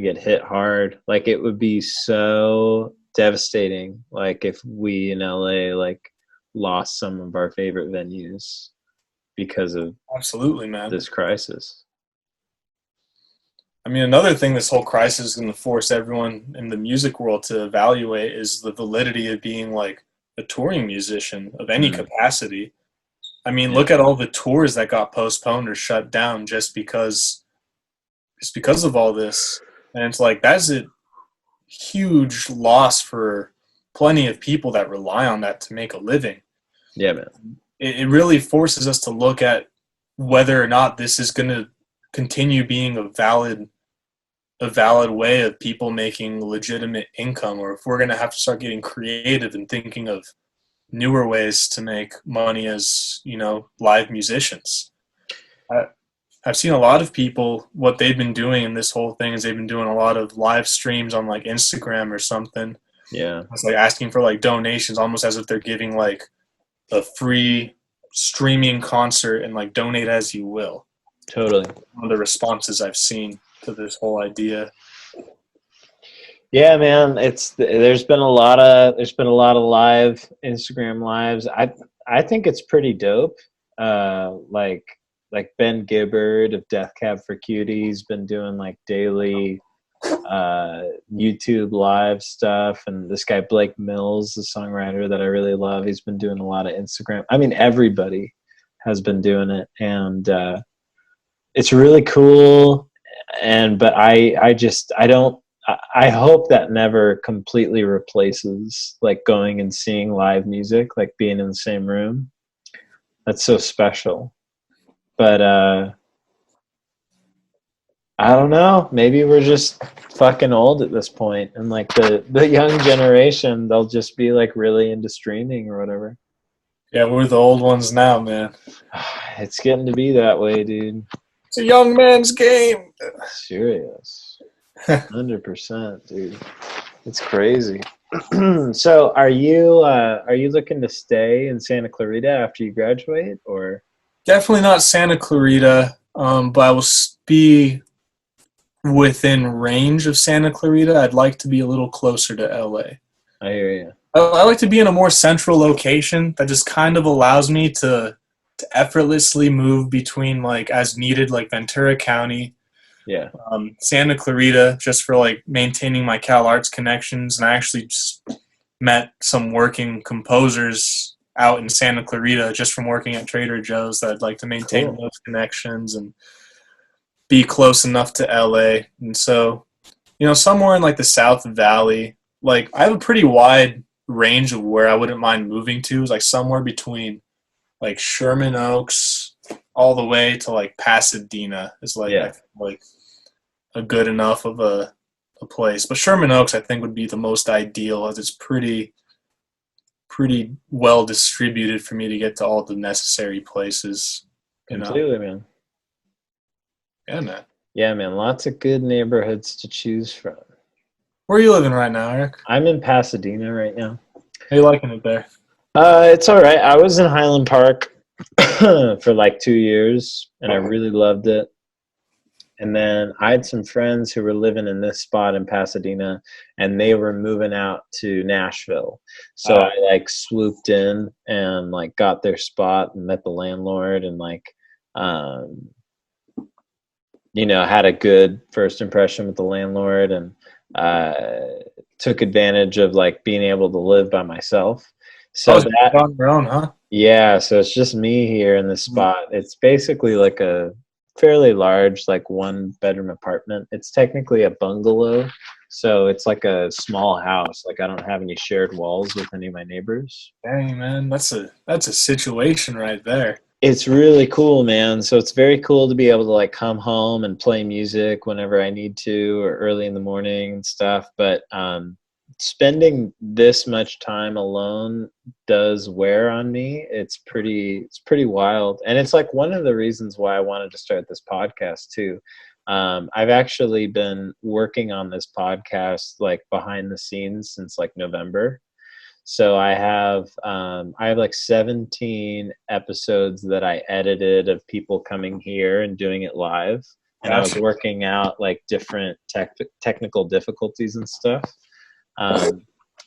get hit hard. Like it would be so devastating, like if we in LA like lost some of our favorite venues because of absolutely, man, this crisis. I mean, another thing this whole crisis is going to force everyone in the music world to evaluate is the validity of being like a touring musician of any capacity. I mean, look at all the tours that got postponed or shut down just because of all this. And it's like, that's a huge loss for plenty of people that rely on that to make a living. Yeah, man. It really forces us to look at whether or not this is going to continue being a valid way of people making legitimate income, or if we're going to have to start getting creative and thinking of newer ways to make money as, live musicians. I've seen a lot of people, what they've been doing in this whole thing is they've been doing a lot of live streams on like Instagram or something. Yeah. It's like asking for like donations, almost as if they're giving like a free streaming concert and like donate as you will. Totally. One of the responses I've seen to this whole idea. Yeah, man, there's been a lot of live Instagram lives. I think it's pretty dope. Like Ben Gibbard of Death Cab for Cutie's been doing like daily YouTube live stuff, and this guy Blake Mills, the songwriter that I really love, he's been doing a lot of Instagram. I mean, everybody has been doing it, and it's really cool. But I hope that never completely replaces like going and seeing live music, like being in the same room. That's so special. But I don't know. Maybe we're just fucking old at this point, and like the young generation, they'll just be like really into streaming or whatever. Yeah, we're the old ones now, man. It's getting to be that way, dude. It's a young man's game. Serious. 100%, dude. It's crazy. So are you looking to stay in Santa Clarita after you graduate, or? Definitely not Santa Clarita, but I will be within range of Santa Clarita. I'd like to be a little closer to LA. I hear you. I like to be in a more central location that just kind of allows me to effortlessly move between, like, as needed, like Ventura County, Yeah. Santa Clarita, just for like maintaining my Cal Arts connections. And I actually just met some working composers out in Santa Clarita just from working at Trader Joe's that I'd like to maintain those connections and be close enough to LA. And so, somewhere in like the South Valley, like I have a pretty wide range of where I wouldn't mind moving to. Is like somewhere between like Sherman Oaks all the way to like Pasadena is like, I think, like a good enough of a place. But Sherman Oaks, I think, would be the most ideal, as it's pretty well distributed for me to get to all the necessary places. Completely, man. Yeah, man. Yeah, man. Lots of good neighborhoods to choose from. Where are you living right now, Eric? I'm in Pasadena right now. How you liking it there? It's all right. I was in Highland Park for like 2 years, and I really loved it. And then I had some friends who were living in this spot in Pasadena, and they were moving out to Nashville. So I like swooped in and like got their spot and met the landlord, and like, had a good first impression with the landlord, and took advantage of like being able to live by myself. So that on your own, huh? Yeah, so it's just me here in this spot. It's basically like a fairly large, like 1-bedroom apartment. It's technically a bungalow, so it's like a small house. Like I don't have any shared walls with any of my neighbors. Dang, man, that's a situation right there. It's really cool, man. So it's very cool to be able to like come home and play music whenever I need to, or early in the morning and stuff. But spending this much time alone does wear on me. It's pretty wild. And it's like one of the reasons why I wanted to start this podcast too. I've actually been working on this podcast like behind the scenes since like November. So I have like 17 episodes that I edited of people coming here and doing it live. And I was working out like different technical difficulties and stuff.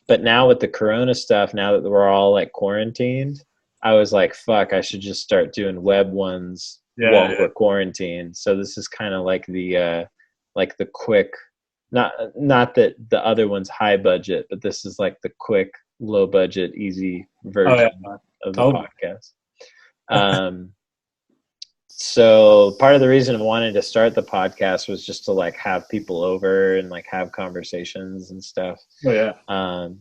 But now with the Corona stuff, now that we're all like quarantined, I was like, fuck, I should just start doing web ones while we're quarantined. So this is kind of like the quick, not that the other one's high budget, but this is like the quick, low budget, easy version of the podcast. So part of the reason I wanted to start the podcast was just to like have people over and like have conversations and stuff. And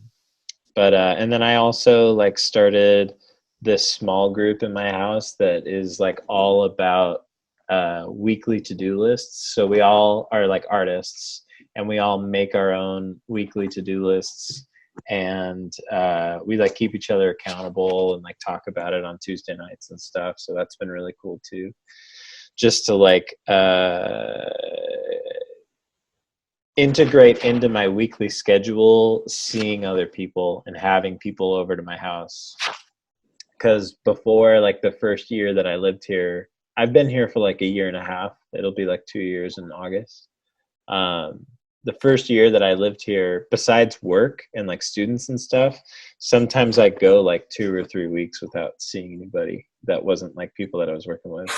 then I also like started this small group in my house that is like all about weekly to-do lists. So we all are like artists, and we all make our own weekly to-do lists, and we like keep each other accountable and like talk about it on Tuesday nights and stuff. So that's been really cool too, just to like integrate into my weekly schedule seeing other people and having people over to my house. Because before, like the first year that I lived here, I've been here for like a year and a half. It'll be like 2 years in August. the first year that I lived here, besides work and like students and stuff, sometimes I go like 2 or 3 weeks without seeing anybody that wasn't like people that I was working with.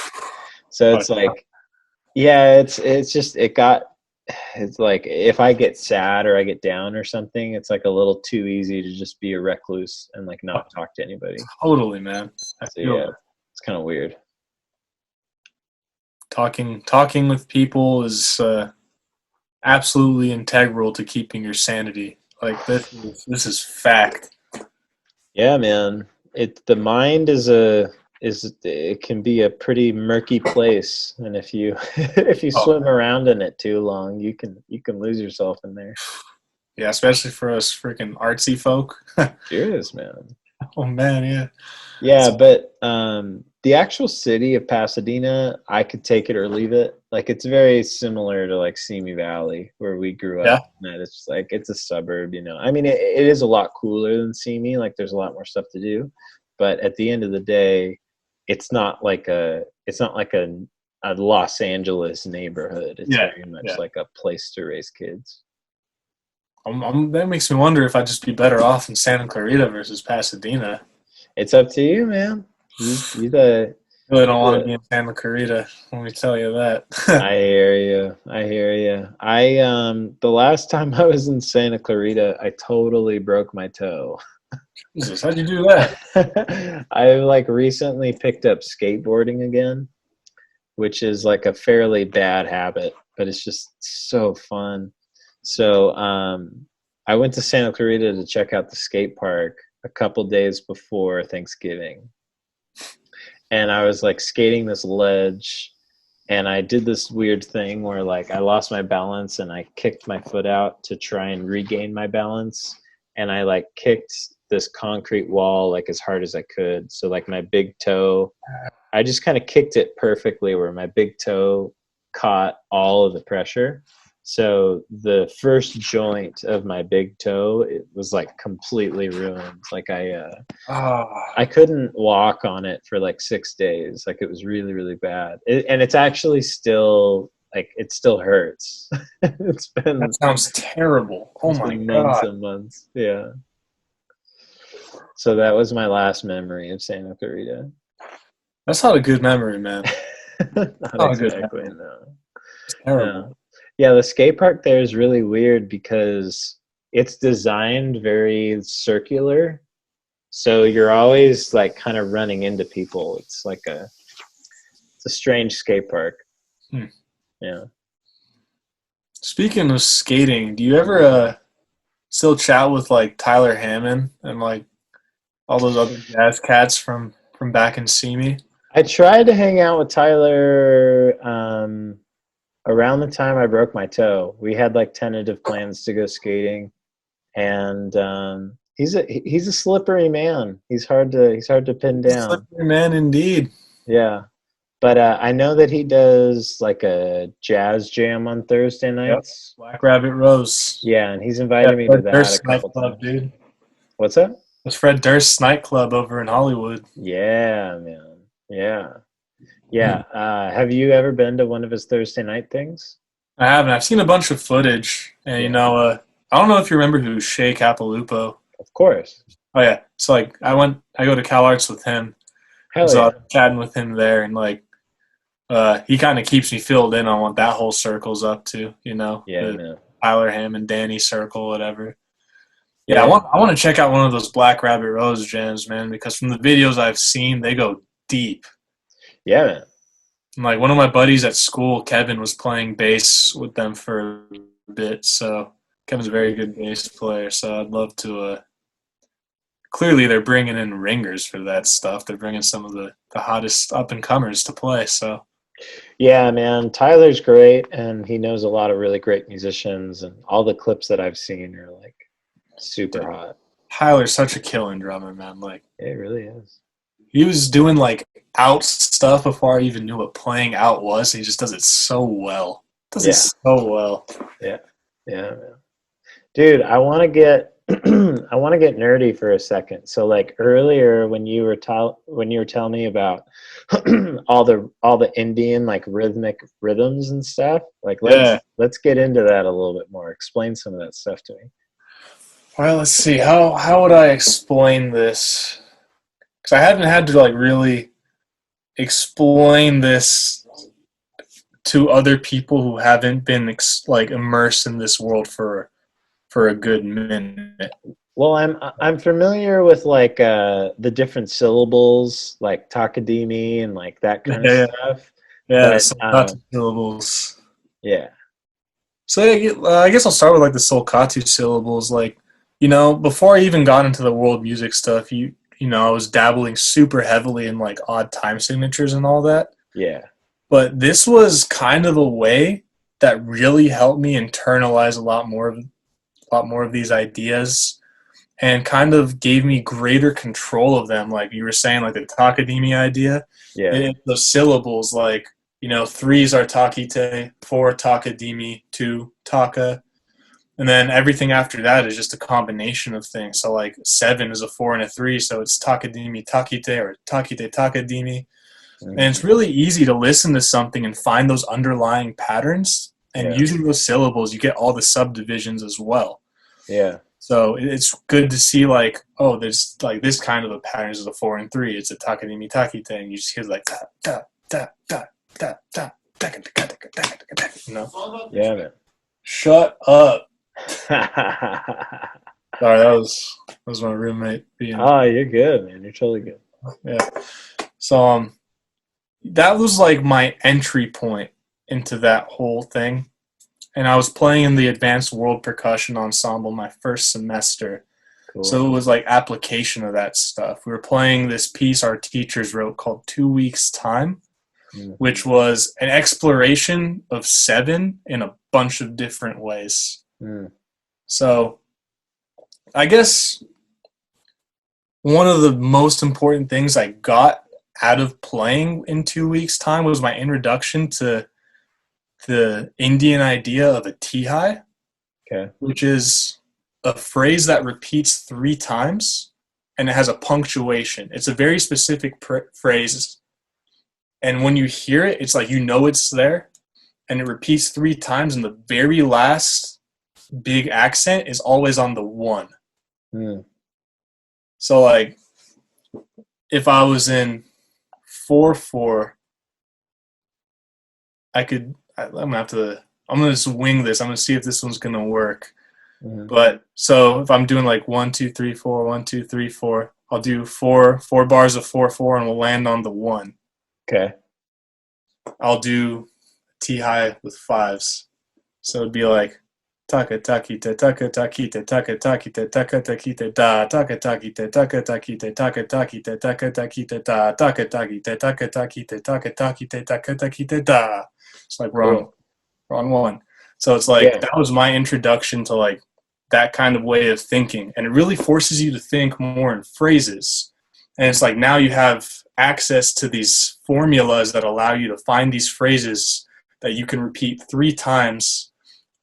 So it's like, yeah, it's just it's like if I get sad or I get down or something, it's like a little too easy to just be a recluse and like not talk to anybody. Totally, man. So yeah, it's kind of weird. Talking with people is absolutely integral to keeping your sanity. Like this is fact. Yeah, man. The mind it can be a pretty murky place, and if you if you swim around in it too long, you can lose yourself in there. Yeah, especially for us freaking artsy folk. Sure is, man. Oh man, yeah. Yeah, but the actual city of Pasadena, I could take it or leave it. Like it's very similar to like Simi Valley where we grew up. Yeah. And it's like it's a suburb, you know. I mean, it is a lot cooler than Simi. Like there's a lot more stuff to do, but at the end of the day, it's not like a Los Angeles neighborhood. It's very much like a place to raise kids. That makes me wonder if I'd just be better off in Santa Clarita versus Pasadena. It's up to you, man. You really don't want to be in Santa Clarita. Let me tell you that. I hear you. The last time I was in Santa Clarita, I totally broke my toe. Jesus, how'd you do that? I like recently picked up skateboarding again, which is like a fairly bad habit, but it's just so fun. So I went to Santa Clarita to check out the skate park a couple days before Thanksgiving. And I was like skating this ledge, and I did this weird thing where like I lost my balance and I kicked my foot out to try and regain my balance. And I like kicked this concrete wall like as hard as I could. So like my big toe, I just kind of kicked it perfectly where my big toe caught all of the pressure. So the first joint of my big toe, it was like completely ruined. Like I couldn't walk on it for like 6 days. Like it was really, really bad. And it's actually still like, it still hurts. That sounds terrible. Oh my God. Months and months. Yeah. So that was my last memory of Santa Clarita. That's not a good memory, man. Not exactly, no. It's terrible. No. Yeah, the skate park there is really weird because it's designed very circular. So you're always like kind of running into people. It's like it's a strange skate park. Yeah. Speaking of skating, do you ever still chat with like Tyler Hammond and like all those other jazz cats from back in Simi? I tried to hang out with Tyler around the time I broke my toe. We had like tentative plans to go skating, and he's a slippery man. He's hard to pin down. Slippery man indeed. Yeah, but I know that he does like a jazz jam on Thursday nights. Yep. Black Rabbit Rose. Yeah, and he's invited me to that a couple times. Dude. What's that? It's Fred Durst's nightclub over in Hollywood. Yeah, man. Yeah. Yeah. Have you ever been to one of his Thursday night things? I haven't. I've seen a bunch of footage. And, you know, I don't know if you remember who Shea Capilupo. Of course. Oh, yeah. It's like I go to Cal Arts with him. Hell so yeah. I was chatting with him there. And, like, he kind of keeps me filled in on what that whole circle's up to, you know. Yeah, the Tyler Hammond, Danny circle, whatever. Yeah, I want to check out one of those Black Rabbit Rose jams, man, because from the videos I've seen, they go deep. Yeah, man. And like one of my buddies at school, Kevin, was playing bass with them for a bit. So Kevin's a very good bass player. So I'd love to. Clearly, they're bringing in ringers for that stuff. They're bringing some of the hottest up and comers to play. So. Yeah, man. Tyler's great, and he knows a lot of really great musicians. And all the clips that I've seen are like super hot. Tyler's such a killing drummer, man. Like it really is. He was doing like out stuff before I even knew what playing out was. He just does it so well. It so well. Yeah, man. Dude, I want to get I want to get nerdy for a second. So like earlier when you were telling me about all the Indian like rhythmic rhythms and stuff, like Yeah. let's get into that a little bit more. Explain some of that stuff to me. Well, let's see. How would I explain this? Because I haven't had to like really explain this to other people who haven't been like immersed in this world for a good minute. Well, I'm familiar with like the different syllables, like takadimi and like that kind of Yeah, stuff. yeah. But Some katu syllables. yeah, So I guess I'll start with like the Solkatu syllables. Like, before I even got into the world music stuff, I was dabbling super heavily in like odd time signatures and all that. yeah, But this was kind of a way that really helped me internalize a lot more of these ideas, and kind of gave me greater control of them. Like you were saying, like the Takadimi idea, yeah, the syllables, like, 3s are Takite, 4 Takadimi, 2 Taka, and then everything after that is just a combination of things. So like 7 is a 4 and a 3, so it's Takadimi Takite or Takite Takadimi. mm, And it's really easy to listen to something and find those underlying patterns. And yeah, using those syllables, you get all the subdivisions as well. yeah, So it's good to see like, oh, there's like this kind of a pattern is a 4 and 3. It's a Takadimi Takite, and you just hear like da da da da da da da da da. yeah, man. Shut up. Sorry, that was my roommate being. Oh, you're good, man. You're totally good. Yeah. So that was like my entry point into that whole thing. And I was playing in the Advanced World Percussion Ensemble my first semester. Cool. So it was like application of that stuff. We were playing this piece our teachers wrote called 2 Weeks Time, which was an exploration of 7 in a bunch of different ways. So I guess one of the most important things I got out of playing in 2 weeks' time was my introduction to the Indian idea of a tihai, which is a phrase that repeats 3 times, and it has a punctuation. It's a very specific phrase, and when you hear it, it's like it's there, and it repeats 3 times, and the very last big accent is always on the 1. So like, if I was in 4/4, I'm gonna just wing this. I'm gonna see if this one's gonna work. But so if I'm doing like 1 2 3 4 1 2 3 4, I'll do four bars of 4/4, and we'll land on the 1. Okay. I'll do T-high with 5s, so it'd be like taka takite taka takite taka takite taka takite da taka takite taka takite taka takite taka takite da taka takite taka takite taka takite taka takite da. It's like we're on 1. So it's like that was my introduction to like that kind of way of thinking, and it really forces you to think more in phrases. And it's like now you have access to these formulas that allow you to find these phrases that you can repeat 3 times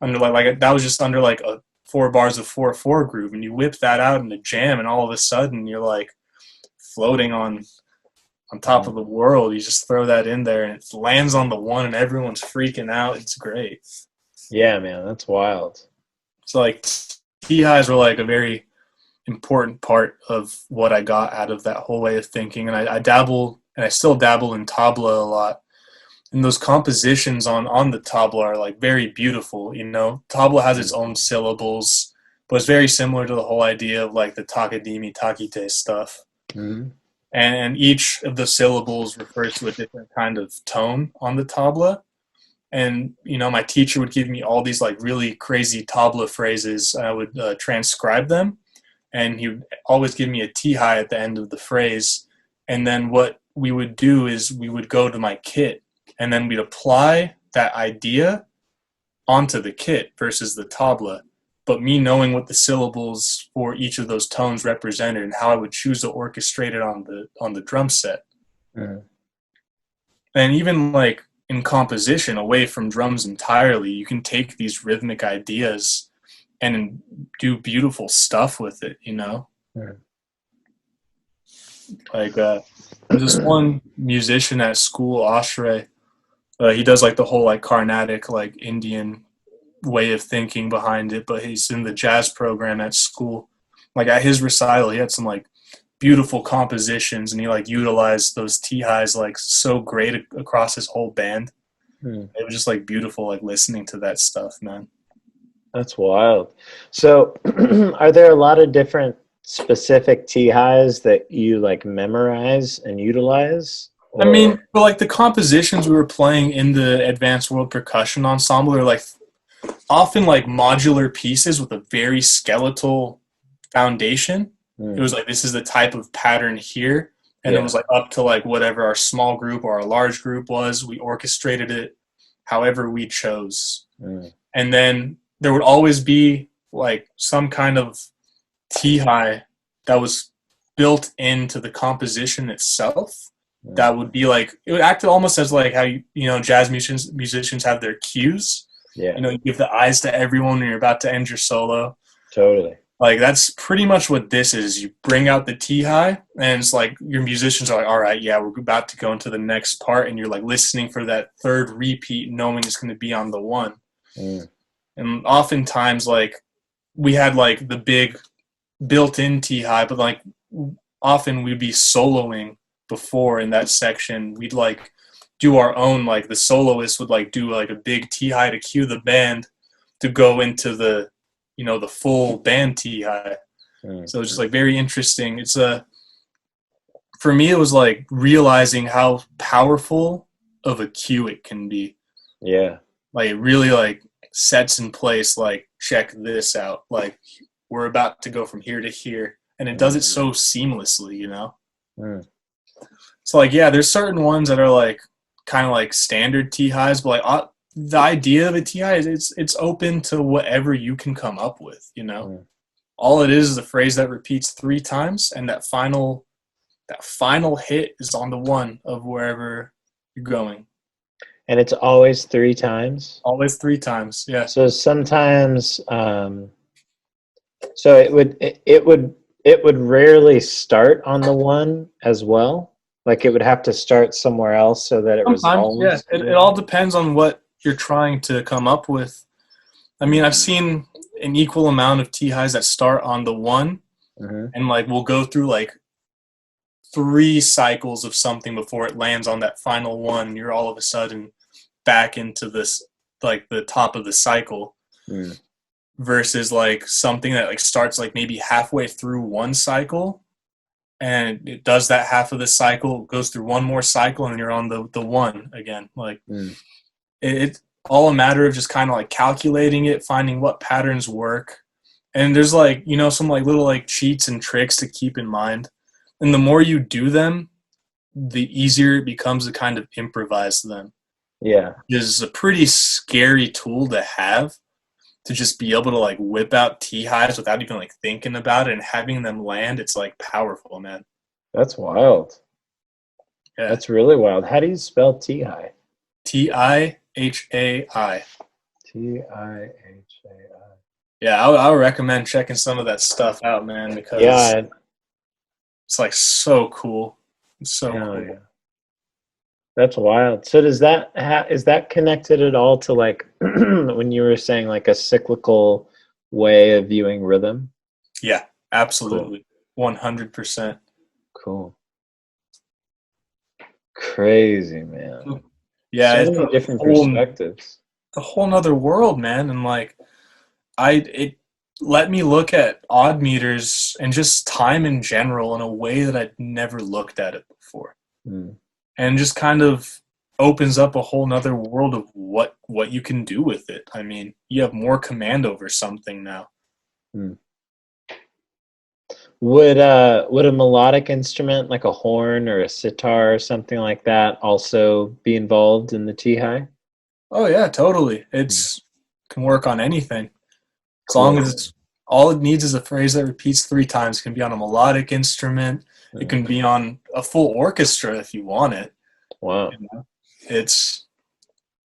under like that was just under like a 4 bars of 4/4 groove, and you whip that out in a jam, and all of a sudden you're like floating on top of the world. You just throw that in there, and it lands on the 1, and everyone's freaking out. It's great. Yeah, man, that's wild. So like T-highs were like a very important part of what I got out of that whole way of thinking. And I dabble, and I still dabble in tabla a lot. And those compositions on the tabla are like very beautiful. Tabla has its own syllables, but it's very similar to the whole idea of like the takadimi takite stuff. And each of the syllables refers to a different kind of tone on the tabla. And, my teacher would give me all these like really crazy tabla phrases. I would transcribe them, and he would always give me a T-high at the end of the phrase. And then what we would do is we would go to my kit, and then we'd apply that idea onto the kit versus the tabla. But me knowing what the syllables for each of those tones represented and how I would choose to orchestrate it on the drum set. And even like in composition, away from drums entirely, you can take these rhythmic ideas and do beautiful stuff with it, you know? Yeah. Like, there's this one musician at school, Ashray. He does like the whole like Carnatic, like Indian way of thinking behind it, but he's in the jazz program at school. Like at his recital, he had some like beautiful compositions, and he like utilized those T-highs like so great across his whole band. It was just like beautiful, like listening to that stuff, man. That's wild. So are there a lot of different specific T-highs that you like memorize and utilize? I mean, for like the compositions we were playing in the Advanced World Percussion Ensemble are like often like modular pieces with a very skeletal foundation. It was like, this is the type of pattern here. And it was like up to like whatever our small group or our large group was. We orchestrated it however we chose. And then there would always be like some kind of T-high that was built into the composition itself. That would be like, it would act almost as like how, you know, jazz musicians have their cues. Yeah. You know, you give the eyes to everyone when you're about to end your solo. Totally. Like, that's pretty much what this is. You bring out the T-high, and it's like your musicians are like, all right, yeah, we're about to go into the next part, and you're like listening for that third repeat, knowing it's going to be on the one. And oftentimes, like, we had like the big built-in T-high, but like often we'd be soloing before in that section. We'd like do our own, like the soloist would like do like a big T-high to cue the band to go into the, you know, the full band T-high. So it's just like very interesting. It's for me, it was like realizing how powerful of a cue it can be. Yeah. Like it really like sets in place, like, check this out. Like, we're about to go from here to here. And it does it so seamlessly, you know? So like, yeah, there's certain ones that are like kind of like standard T-highs, but like the idea of a T-high is it's open to whatever you can come up with, you know? All it is a phrase that repeats 3 times, and that final hit is on the one of wherever you're going. And it's always 3 times? Always 3 times, yeah. So sometimes, so it would rarely start on the one as well? Like it would have to start somewhere else so that it resolves? Yeah, it all depends on what you're trying to come up with. I mean, I've seen an equal amount of T-highs that start on the one, and like we'll go through like 3 cycles of something before it lands on that final one, and you're all of a sudden back into this, like the top of the cycle, versus like something that like starts like maybe halfway through one cycle, and it does that half of the cycle, goes through one more cycle, and you're on the one again. Like it's all a matter of just kind of like calculating it, finding what patterns work. And there's like, you know, some like little like cheats and tricks to keep in mind. And the more you do them, the easier it becomes to kind of improvise them. Yeah. It is a pretty scary tool to have, to just be able to like whip out T-highs without even like thinking about it and having them land. It's like powerful, man. That's wild. Yeah. That's really wild. How do you spell T-high? T-I-H-A-I. T-I-H-A-I. Yeah, I would recommend checking some of that stuff out, man, because it's like so cool. It's so cool. Yeah. That's wild. So does that is that connected at all to like when you were saying like a cyclical way of viewing rhythm? Yeah, absolutely. Cool. 100%. Cool. Crazy, man. Yeah, so many different perspectives. It's a whole nother world, man. And like it let me look at odd meters and just time in general in a way that I'd never looked at it before. And just kind of opens up a whole nother world of what you can do with it. I mean, you have more command over something now. Would a melodic instrument like a horn or a sitar or something like that also be involved in the T-high? Oh yeah, totally. It's can work on anything. As long as it's all it needs is a phrase that repeats 3 times. It can be on a melodic instrument. It can be on a full orchestra if you want it. Wow. You know? It's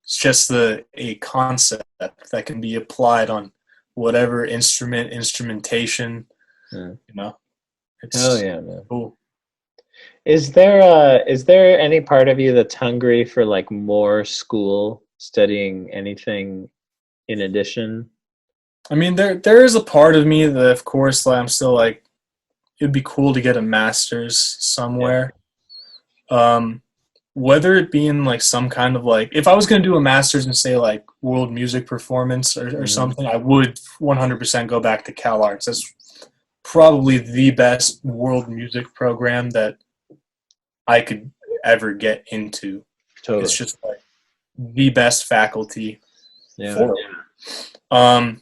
just a concept that can be applied on whatever instrumentation, Hmm. you know. It's Hell yeah, man. cool. Is there any part of you that's hungry for like more school, studying anything in addition? I mean, there is a part of me that, of course, like, I'm still like, it'd be cool to get a master's somewhere. Whether it be in like some kind of like, if I was going to do a master's in say like world music performance or something, I would 100% go back to Cal Arts. That's probably the best world music program that I could ever get into. Totally. It's just like the best faculty Yeah. for it.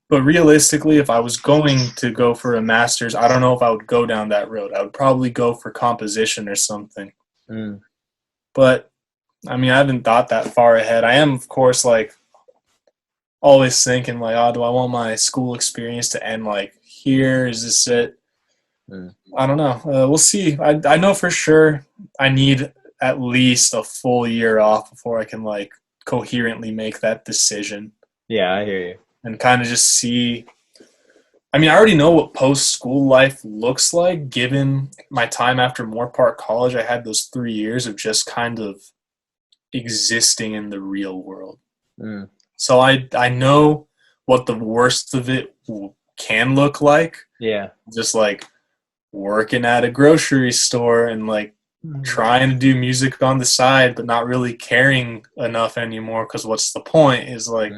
But realistically, if I was going to go for a master's, I don't know if I would go down that road. I would probably go for composition or something. Mm. But I mean, I haven't thought that far ahead. I am, of course, like always thinking like, oh, do I want my school experience to end like here? Is this it? Mm. I don't know. We'll see. I know for sure I need at least a full year off before I can like coherently make that decision. Yeah, I hear you. And kind of just see. I mean, I already know what post-school life looks like. Given my time after Moore Park College, I had those 3 years of just kind of existing in the real world. Mm. So I know what the worst of it can look like. Yeah. Just like working at a grocery store and like trying to do music on the side, but not really caring enough anymore. Because what's the point? Is like.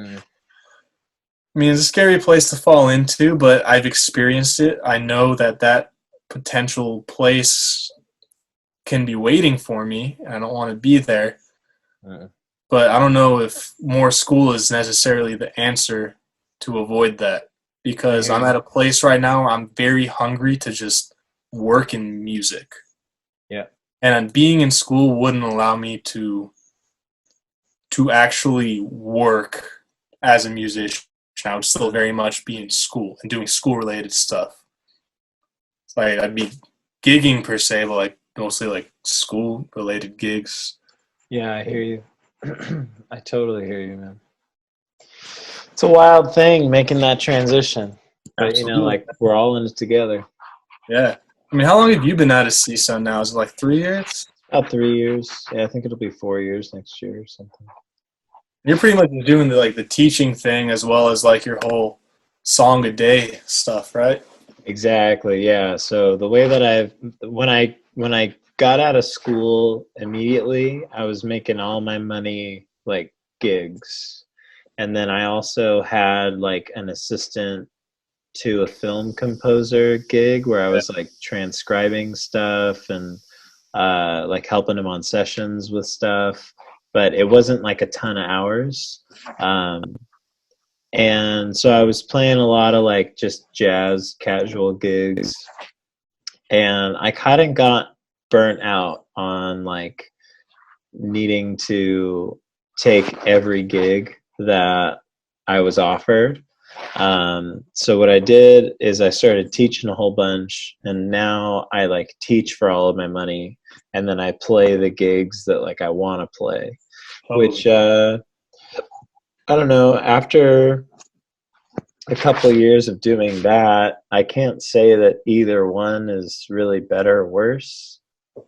I mean, it's a scary place to fall into, but I've experienced it. I know that potential place can be waiting for me. I don't want to be there. But I don't know if more school is necessarily the answer to avoid that, because I'm at a place right now where I'm very hungry to just work in music. Yeah. And being in school wouldn't allow me to actually work as a musician. I would still very much be in school and doing school-related stuff. Like I'd be gigging per se, but like mostly like school-related gigs. Yeah, I hear you. I totally hear you, man. It's a wild thing making that transition, but Absolutely. you know, like we're all in it together. Yeah. I mean, how long have you been out of CSUN now? Is it like 3 years? About 3 years. Yeah, I think it'll be 4 years next year or something. You're pretty much doing the teaching thing as well as like your whole song a day stuff, right? Exactly. Yeah. So the way that when I got out of school immediately, I was making all my money like gigs, and then I also had like an assistant to a film composer gig where I was like transcribing stuff and like helping him on sessions with stuff. But it wasn't like a ton of hours. And so I was playing a lot of like just jazz casual gigs. And I kind of got burnt out on like needing to take every gig that I was offered. So what I did is I started teaching a whole bunch, and now I like teach for all of my money, and then I play the gigs that like I want to play. Which I don't know, after a couple of years of doing that, I can't say that either one is really better or worse.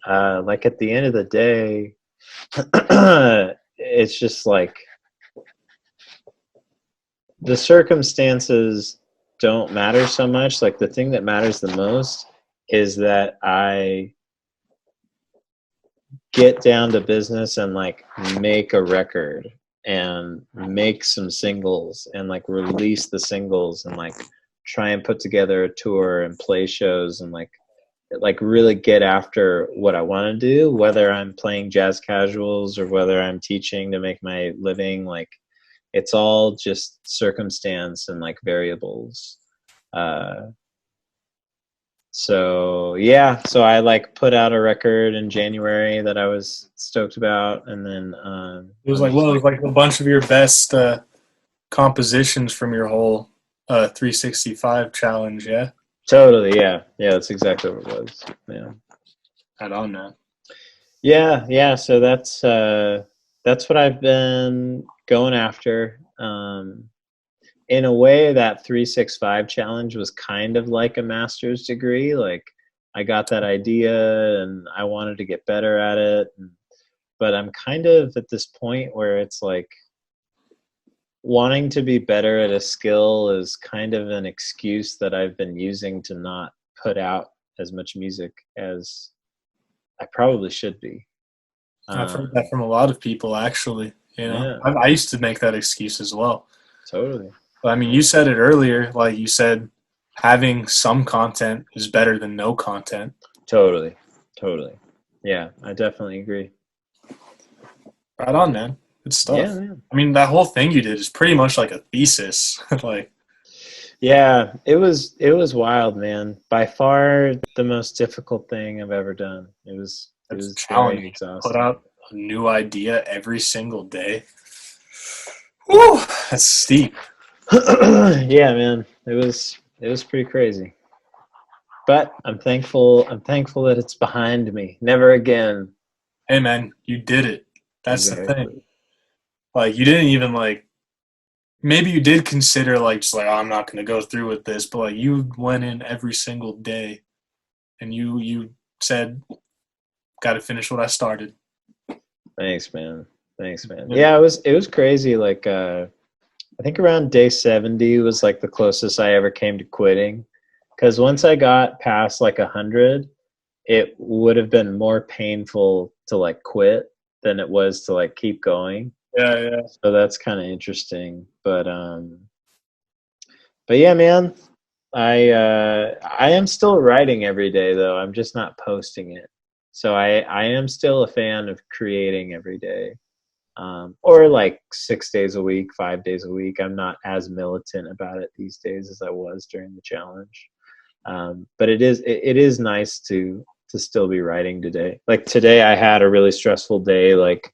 Like at the end of the day, it's just like the circumstances don't matter so much. Like the thing that matters the most is that I get down to business and like make a record and make some singles and like release the singles and like try and put together a tour and play shows and like really get after what I want to do, whether I'm playing jazz casuals or whether I'm teaching to make my living. Like it's all just circumstance and like variables. So yeah, so I like put out a record in January that I was stoked about, and then it was like a bunch of your best compositions from your whole 365 challenge, yeah? Totally, yeah, that's exactly what it was. Yeah, Right on, man. Yeah. So that's what I've been going after. in a way, that 365 challenge was kind of like a master's degree. Like, I got that idea and I wanted to get better at it. But I'm kind of at this point where it's like wanting to be better at a skill is kind of an excuse that I've been using to not put out as much music as I probably should be. I've heard that from a lot of people, actually. You know, Yeah. I used to make that excuse as well. Totally. But I mean, you said it earlier. Like you said, having some content is better than no content. Totally. Yeah, I definitely agree. Right on, man. Good stuff. Yeah, man. I mean, that whole thing you did is pretty much like a thesis. Like, Yeah, it was wild, man. By far the most difficult thing I've ever done. It was very challenging. exhausting. Put out a new idea every single day. Woo, that's steep. Yeah, man. It was pretty crazy. But I'm thankful that it's behind me. Never again. Hey, man, you did it. That's Exactly. the thing. Like, you didn't even, like, maybe you did consider, like, just like, oh, I'm not going to go through with this, but, like, you went in every single day and you said, got to finish what I started. Thanks, man. Yeah, it was crazy. Like, I think around day 70 was like the closest I ever came to quitting. Because once I got past like 100, it would have been more painful to like quit than it was to like keep going. Yeah. So that's kind of interesting. But yeah, man, I am still writing every day though. I'm just not posting it. So I am still a fan of creating every day. Or like 6 days a week, 5 days a week. I'm not as militant about it these days as I was during the challenge. But it is nice to still be writing today. Like today I had a really stressful day, like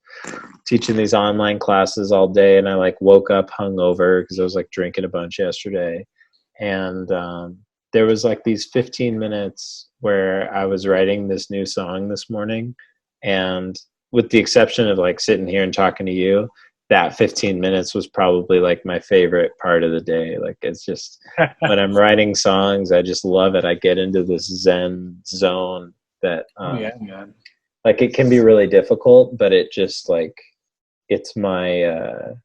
teaching these online classes all day, and I like woke up hungover because I was like drinking a bunch yesterday. And there was like these 15 minutes where I was writing this new song this morning, and with the exception of like sitting here and talking to you, that 15 minutes was probably like my favorite part of the day. Like it's just when I'm writing songs, I just love it. I get into this Zen zone that Yeah, man. like it can be really difficult, but it just like it's my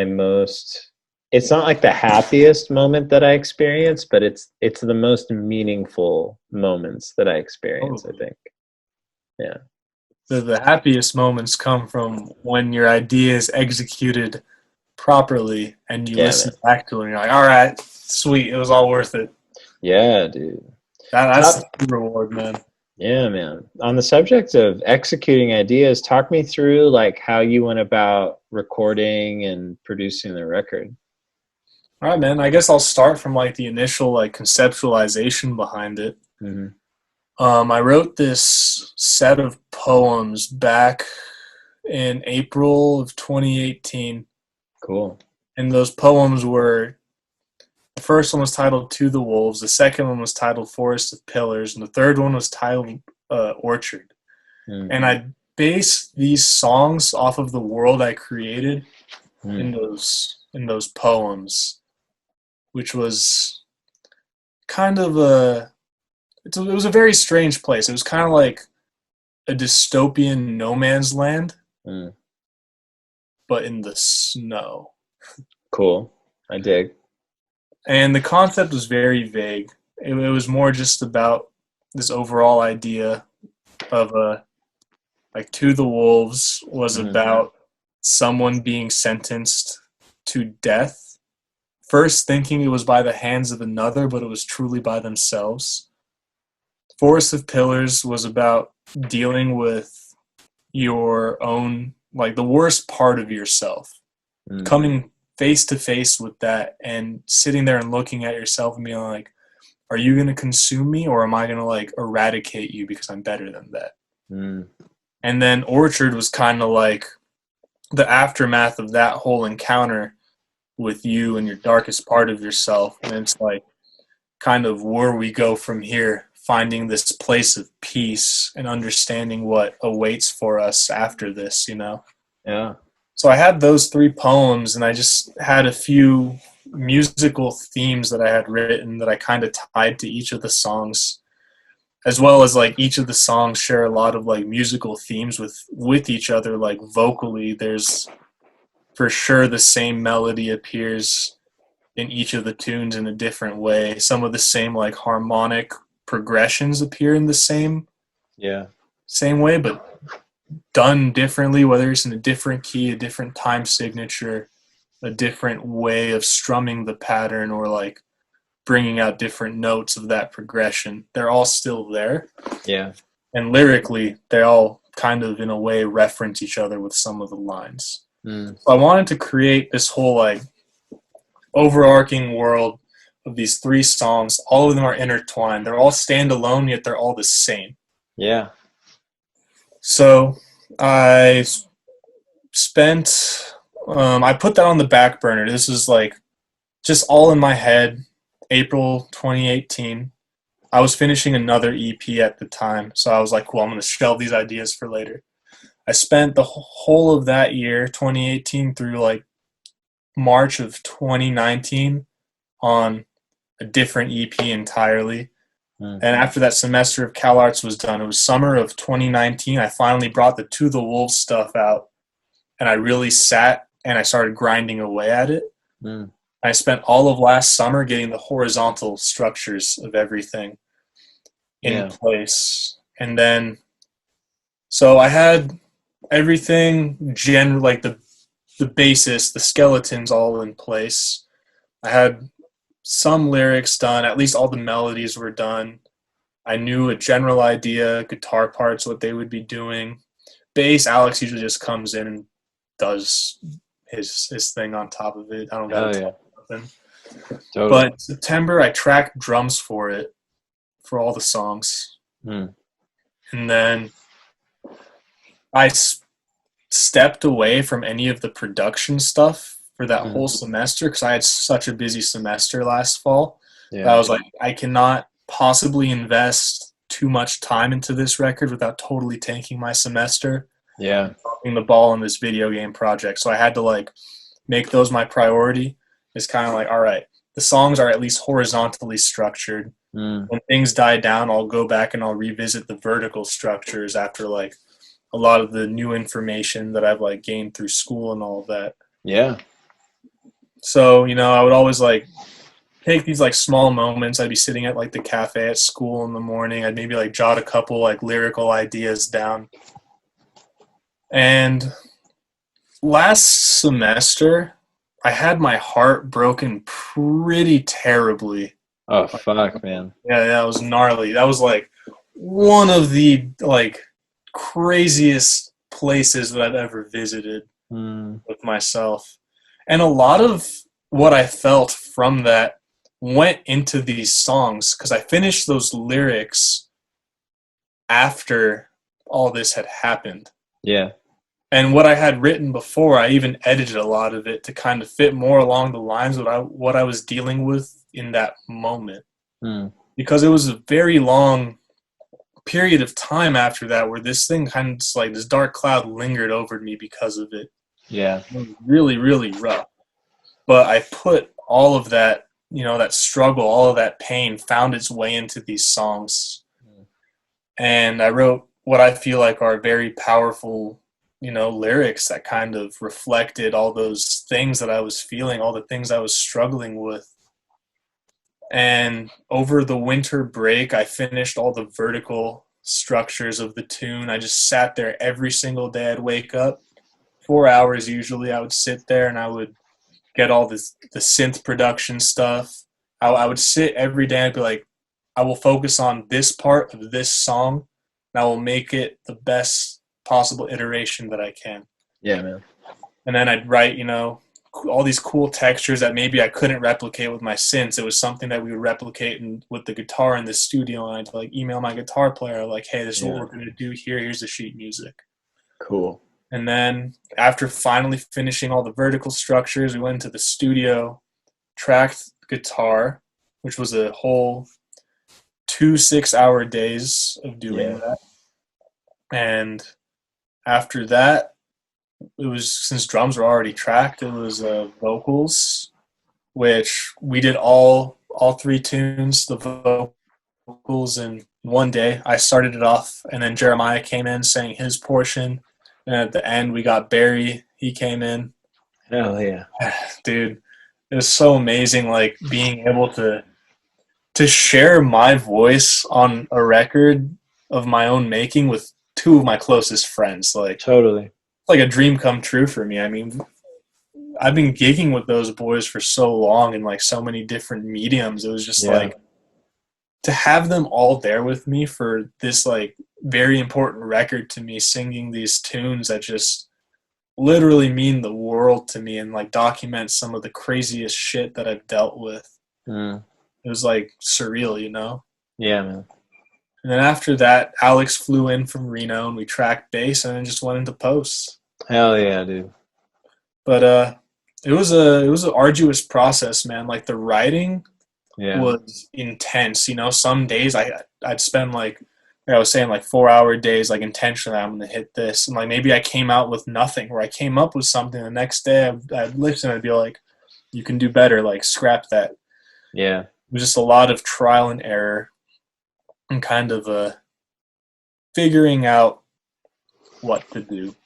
most, it's not like the happiest moment that I experience, but it's the most meaningful moments that I experience, I think. Yeah. The happiest moments come from when your idea is executed properly and you listen back to it and you're like, all right, sweet, it was all worth it. Yeah, dude. That's the reward, man. Yeah, man. On the subject of executing ideas, talk me through like how you went about recording and producing the record. All right, man. I guess I'll start from like the initial like conceptualization behind it. Mm-hmm. I wrote this set of poems back in April of 2018. Cool. And those poems were, the first one was titled To the Wolves, the second one was titled Forest of Pillars, and the third one was titled Orchard. Mm-hmm. And I based these songs off of the world I created in those poems, which was kind of it was a very strange place. It was kind of like a dystopian no man's land, but in the snow. Cool. I dig. And the concept was very vague. It was more just about this overall idea of like To the Wolves was about someone being sentenced to death, first thinking it was by the hands of another, but it was truly by themselves. Forest of Pillars was about dealing with your own, like the worst part of yourself, coming face to face with that and sitting there and looking at yourself and being like, are you going to consume me or am I going to like eradicate you because I'm better than that? And then Orchard was kind of like the aftermath of that whole encounter with you and your darkest part of yourself. And it's like kind of where we go from here, finding this place of peace and understanding what awaits for us after this, you know? Yeah. So I had those 3 poems, and I just had a few musical themes that I had written that I kind of tied to each of the songs, as well as like each of the songs share a lot of like musical themes with each other. Like vocally, there's for sure the same melody appears in each of the tunes in a different way. Some of the same like harmonic progressions appear in the same way, but done differently, whether it's in a different key, a different time signature, a different way of strumming the pattern, or like bringing out different notes of that progression. They're all still there. Yeah. And lyrically, they all kind of in a way reference each other with some of the lines. So I wanted to create this whole like overarching world of these 3 songs. All of them are intertwined. They're all standalone, yet they're all the same. Yeah. So I spent, I put that on the back burner. This is like just all in my head. April 2018. I was finishing another EP at the time, so I was like, cool, I'm going to shelve these ideas for later. I spent the whole of that year, 2018, through like March of 2019 on a different EP entirely. And after that semester of Cal Arts was done, it was summer of 2019, I finally brought the To the Wolves stuff out, and I really sat and I started grinding away at it. I spent all of last summer getting the horizontal structures of everything in place. And then, so I had everything like the basis, the skeletons all in place. I had some lyrics done, at least all the melodies were done. I knew a general idea, guitar parts, what they would be doing. Bass, Alex usually just comes in and does his thing on top of it. I don't got nothing. Totally. But September, I tracked drums for it, for all the songs. And then I stepped away from any of the production stuff for that whole semester, because I had such a busy semester last fall. I was like, I cannot possibly invest too much time into this record without totally tanking my semester. Dropping the ball on this video game project. So I had to like make those my priority. It's kind of like, all right, the songs are at least horizontally structured. When things die down, I'll go back and I'll revisit the vertical structures after like a lot of the new information that I've like gained through school and all of that. So, you know, I would always like take these like small moments. I'd be sitting at like the cafe at school in the morning. I'd maybe like jot a couple like lyrical ideas down. And last semester, I had my heart broken pretty terribly. Oh, fuck, man. Yeah, that was gnarly. That was like one of the like craziest places that I've ever visited with myself. And a lot of what I felt from that went into these songs, because I finished those lyrics after all this had happened. And what I had written before, I even edited a lot of it to kind of fit more along the lines of what I was dealing with in that moment. Because it was a very long period of time after that where this thing kind of just like this dark cloud lingered over me because of it. It was really, really rough. But I put all of that, you know, that struggle, all of that pain found its way into these songs. And I wrote what I feel like are very powerful, you know, lyrics that kind of reflected all those things that I was feeling, all the things I was struggling with. And over the winter break, I finished all the vertical structures of the tune. I just sat there every single day. I'd wake up, 4 hours usually. I would sit there and I would get all the synth production stuff. I would sit every day and be like, I will focus on this part of this song, and I will make it the best possible iteration that I can. Man. And then I'd write, you know, all these cool textures that maybe I couldn't replicate with my synths. It was something that we would replicate with the guitar in the studio, and I'd like email my guitar player like, hey, this is what we're going to do here. Here's the sheet music. Cool. And then after finally finishing all the vertical structures, we went into the studio, tracked guitar, which was a whole 2 6-hour days of doing that. And after that, it was, since drums were already tracked, it was vocals, which we did all three tunes, the vocals in one day. I started it off, and then Jeremiah came in, sang his portion, and at the end we got Barry. He came in. Hell yeah. Dude, it was so amazing, like being able to share my voice on a record of my own making with two of my closest friends. Like, Totally. like a dream come true for me. I mean, I've been gigging with those boys for so long in like so many different mediums. It was just like to have them all there with me for this like very important record to me, singing these tunes that just literally mean the world to me and like document some of the craziest shit that I've dealt with. It was like surreal, you know? Yeah, man. And then after that, Alex flew in from Reno and we tracked bass and then just went into post. Hell yeah, dude. But it was an arduous process, man. Like the writing was intense. You know, some days I'd spend like I was saying, like 4-hour days, like intentionally I'm gonna hit this. And like maybe I came out with nothing, or I came up with something the next day I'd listen and I'd be like, you can do better, like scrap that. Yeah. It was just a lot of trial and error and kind of figuring out what to do.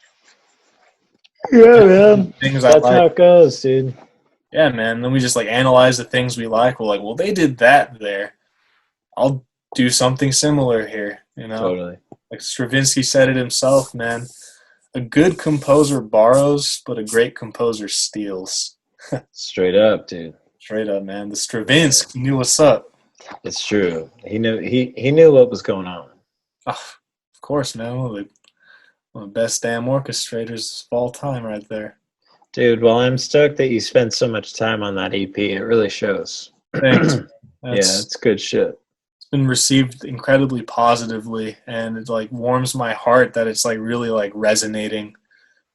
Yeah, man. Things That's I like. how it goes, dude. Yeah, man. Then we just like analyze the things we like. We're like, well, they did that there. I'll do something similar here, you know? Totally. Like Stravinsky said it himself, man. A good composer borrows, but a great composer steals. Straight up, dude. Straight up, man. The Stravinsky knew what's up. It's true. He knew what was going on. Oh, of course, man. One of the best damn orchestrators of all time right there. Dude, well, I'm stoked that you spent so much time on that EP. It really shows. Thanks. It's good shit. It's been received incredibly positively, and it like warms my heart that it's like really like resonating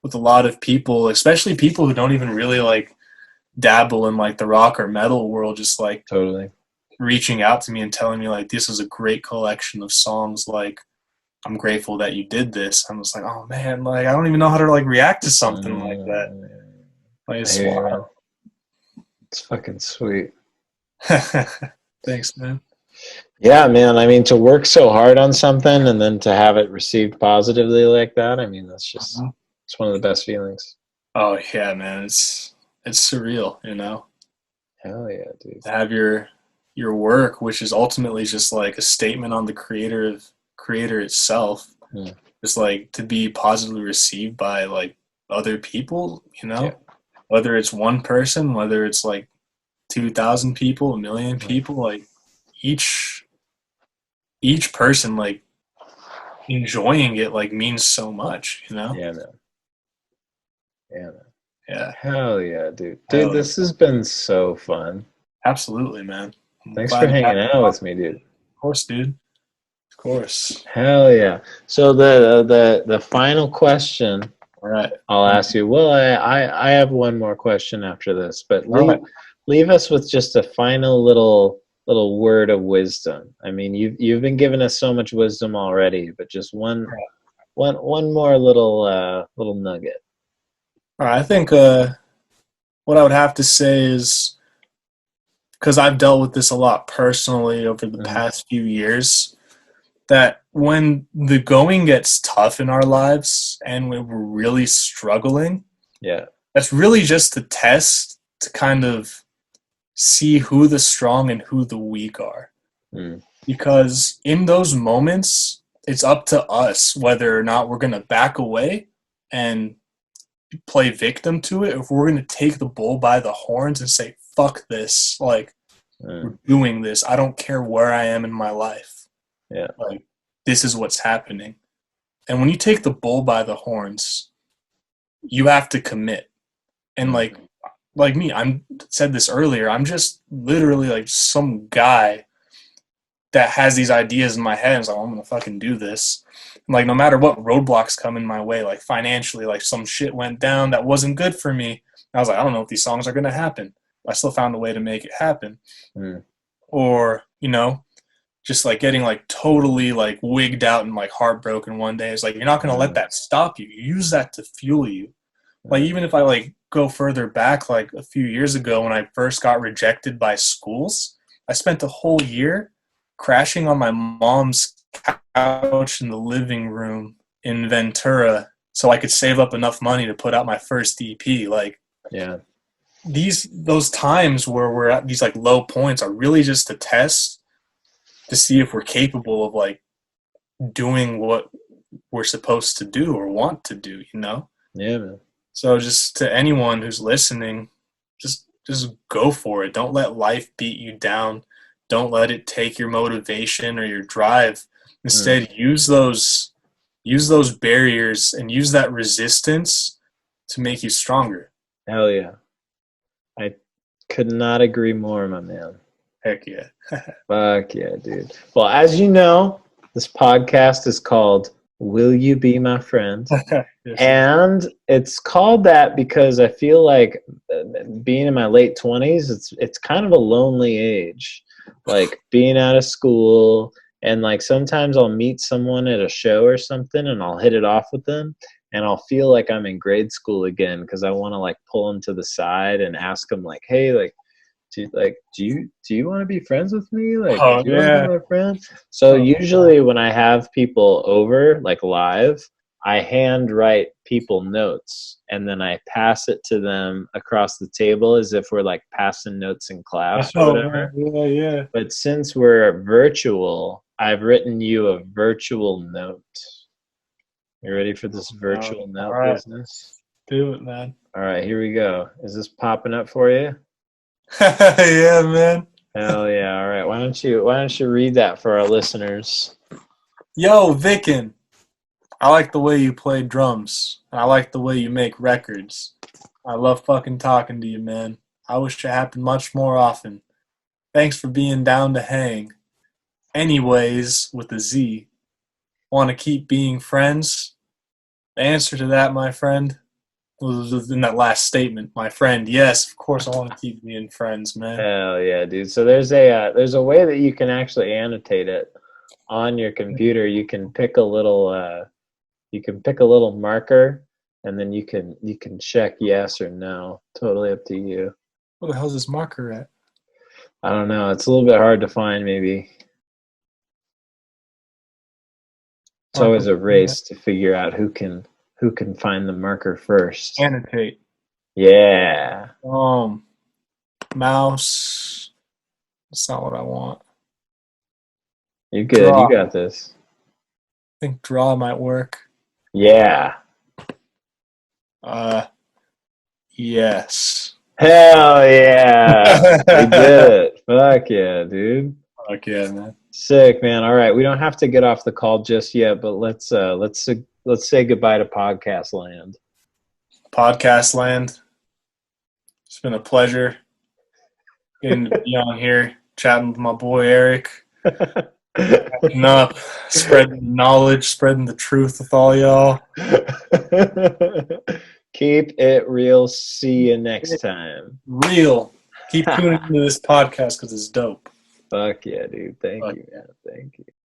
with a lot of people, especially people who don't even really like dabble in like the rock or metal world, just like Totally reaching out to me and telling me like this is a great collection of songs, like I'm grateful that you did this. I'm just like, oh man, like I don't even know how to like react to something like that. Like it's wild. It's fucking sweet. Thanks, man. Yeah, man. I mean, to work so hard on something and then to have it received positively like that, I mean, that's just it's one of the best feelings. Oh yeah, man. It's surreal, you know. Hell yeah, dude. To have your work, which is ultimately just like a statement on the creator itself, just like to be positively received by like other people, you know, whether it's one person, whether it's like 2,000 people, 1 million people, like each person like enjoying it like means so much, you know. Yeah, man. Yeah, man. Yeah. Hell yeah, dude. Dude, this has been so fun. Absolutely, man. Thanks for hanging out with me, dude. Of course, dude. Of course. Hell yeah. So the final question, All right, I'll ask you. Well, I have one more question after this, but leave us with just a final little word of wisdom. I mean, you've been giving us so much wisdom already, but just one more little nugget. All right. I think what I would have to say is, because I've dealt with this a lot personally over the past few years, that when the going gets tough in our lives and when we're really struggling, that's really just a test to kind of see who the strong and who the weak are. Because in those moments, it's up to us whether or not we're going to back away and play victim to it, or if we're going to take the bull by the horns and say, fuck this, like we're doing this, I don't care where I am in my life, like this is what's happening. And when you take the bull by the horns, you have to commit. And like me, I'm said this earlier, I'm just literally like some guy that has these ideas in my head and is like, I'm gonna fucking do this. And like no matter what roadblocks come in my way, like financially, like some shit went down that wasn't good for me, I was like, I don't know if these songs are gonna happen. I still found a way to make it happen. Or, you know, just like getting like totally like wigged out and like heartbroken one day. It's like, you're not going to let that stop you. You use that to fuel you. Like, even if I like go further back, like a few years ago when I first got rejected by schools, I spent a whole year crashing on my mom's couch in the living room in Ventura so I could save up enough money to put out my first EP. Like, Yeah. those times where we're at these like low points are really just a test to see if we're capable of like doing what we're supposed to do or want to do, you know? Yeah, man. So just to anyone who's listening, just go for it. Don't let life beat you down. Don't let it take your motivation or your drive. Instead, use those barriers and use that resistance to make you stronger. Hell yeah. I could not agree more, my man. Heck yeah. Fuck yeah, dude. Well, as you know, this podcast is called Will You Be My Friend? Yes. And it's called that because I feel like being in my late 20s, it's kind of a lonely age. Like being out of school, and like sometimes I'll meet someone at a show or something and I'll hit it off with them and I'll feel like I'm in grade school again because I want to like pull them to the side and ask them like, hey, like, do you want to be friends with me? Like, Oh, do you want to yeah. be my friend? So usually when I have people over, like live, I handwrite people notes and then I pass it to them across the table as if we're like passing notes in class or whatever. Yeah, yeah. But since we're virtual, I've written you a virtual note. You ready for this virtual note all right. business? Do it, man. All right, here we go. Is this popping up for you? Yeah, man. Hell yeah! All right, why don't you read that for our listeners? Yo, Vicken, I like the way you play drums, and I like the way you make records. I love fucking talking to you, man. I wish it happened much more often. Thanks for being down to hang. Anyways, with a Z, want to keep being friends? The answer to that, my friend, was in that last statement, my friend. Yes, of course I want to keep being friends, man. Hell yeah, dude! So there's a way that you can actually annotate it on your computer. You can pick a little marker, and then you can check yes or no. Totally up to you. Where the hell's this marker at? I don't know. It's a little bit hard to find, maybe. It's always a race to figure out who can find the marker first. Annotate. Yeah. Mouse. That's not what I want. You're good. Draw. You got this. I think draw might work. Yeah. Yes. Hell yeah. We did it. Fuck yeah, dude. Fuck yeah, man. Sick, man. All right, we don't have to get off the call just yet, but let's say goodbye to podcast land. Podcast land. It's been a pleasure getting to be on here, chatting with my boy Eric, catching up, spreading knowledge, spreading the truth with all y'all. Keep it real. See you next time. Real. Keep tuning into this podcast because it's dope. Fuck yeah, dude. Thank you, man. Thank you.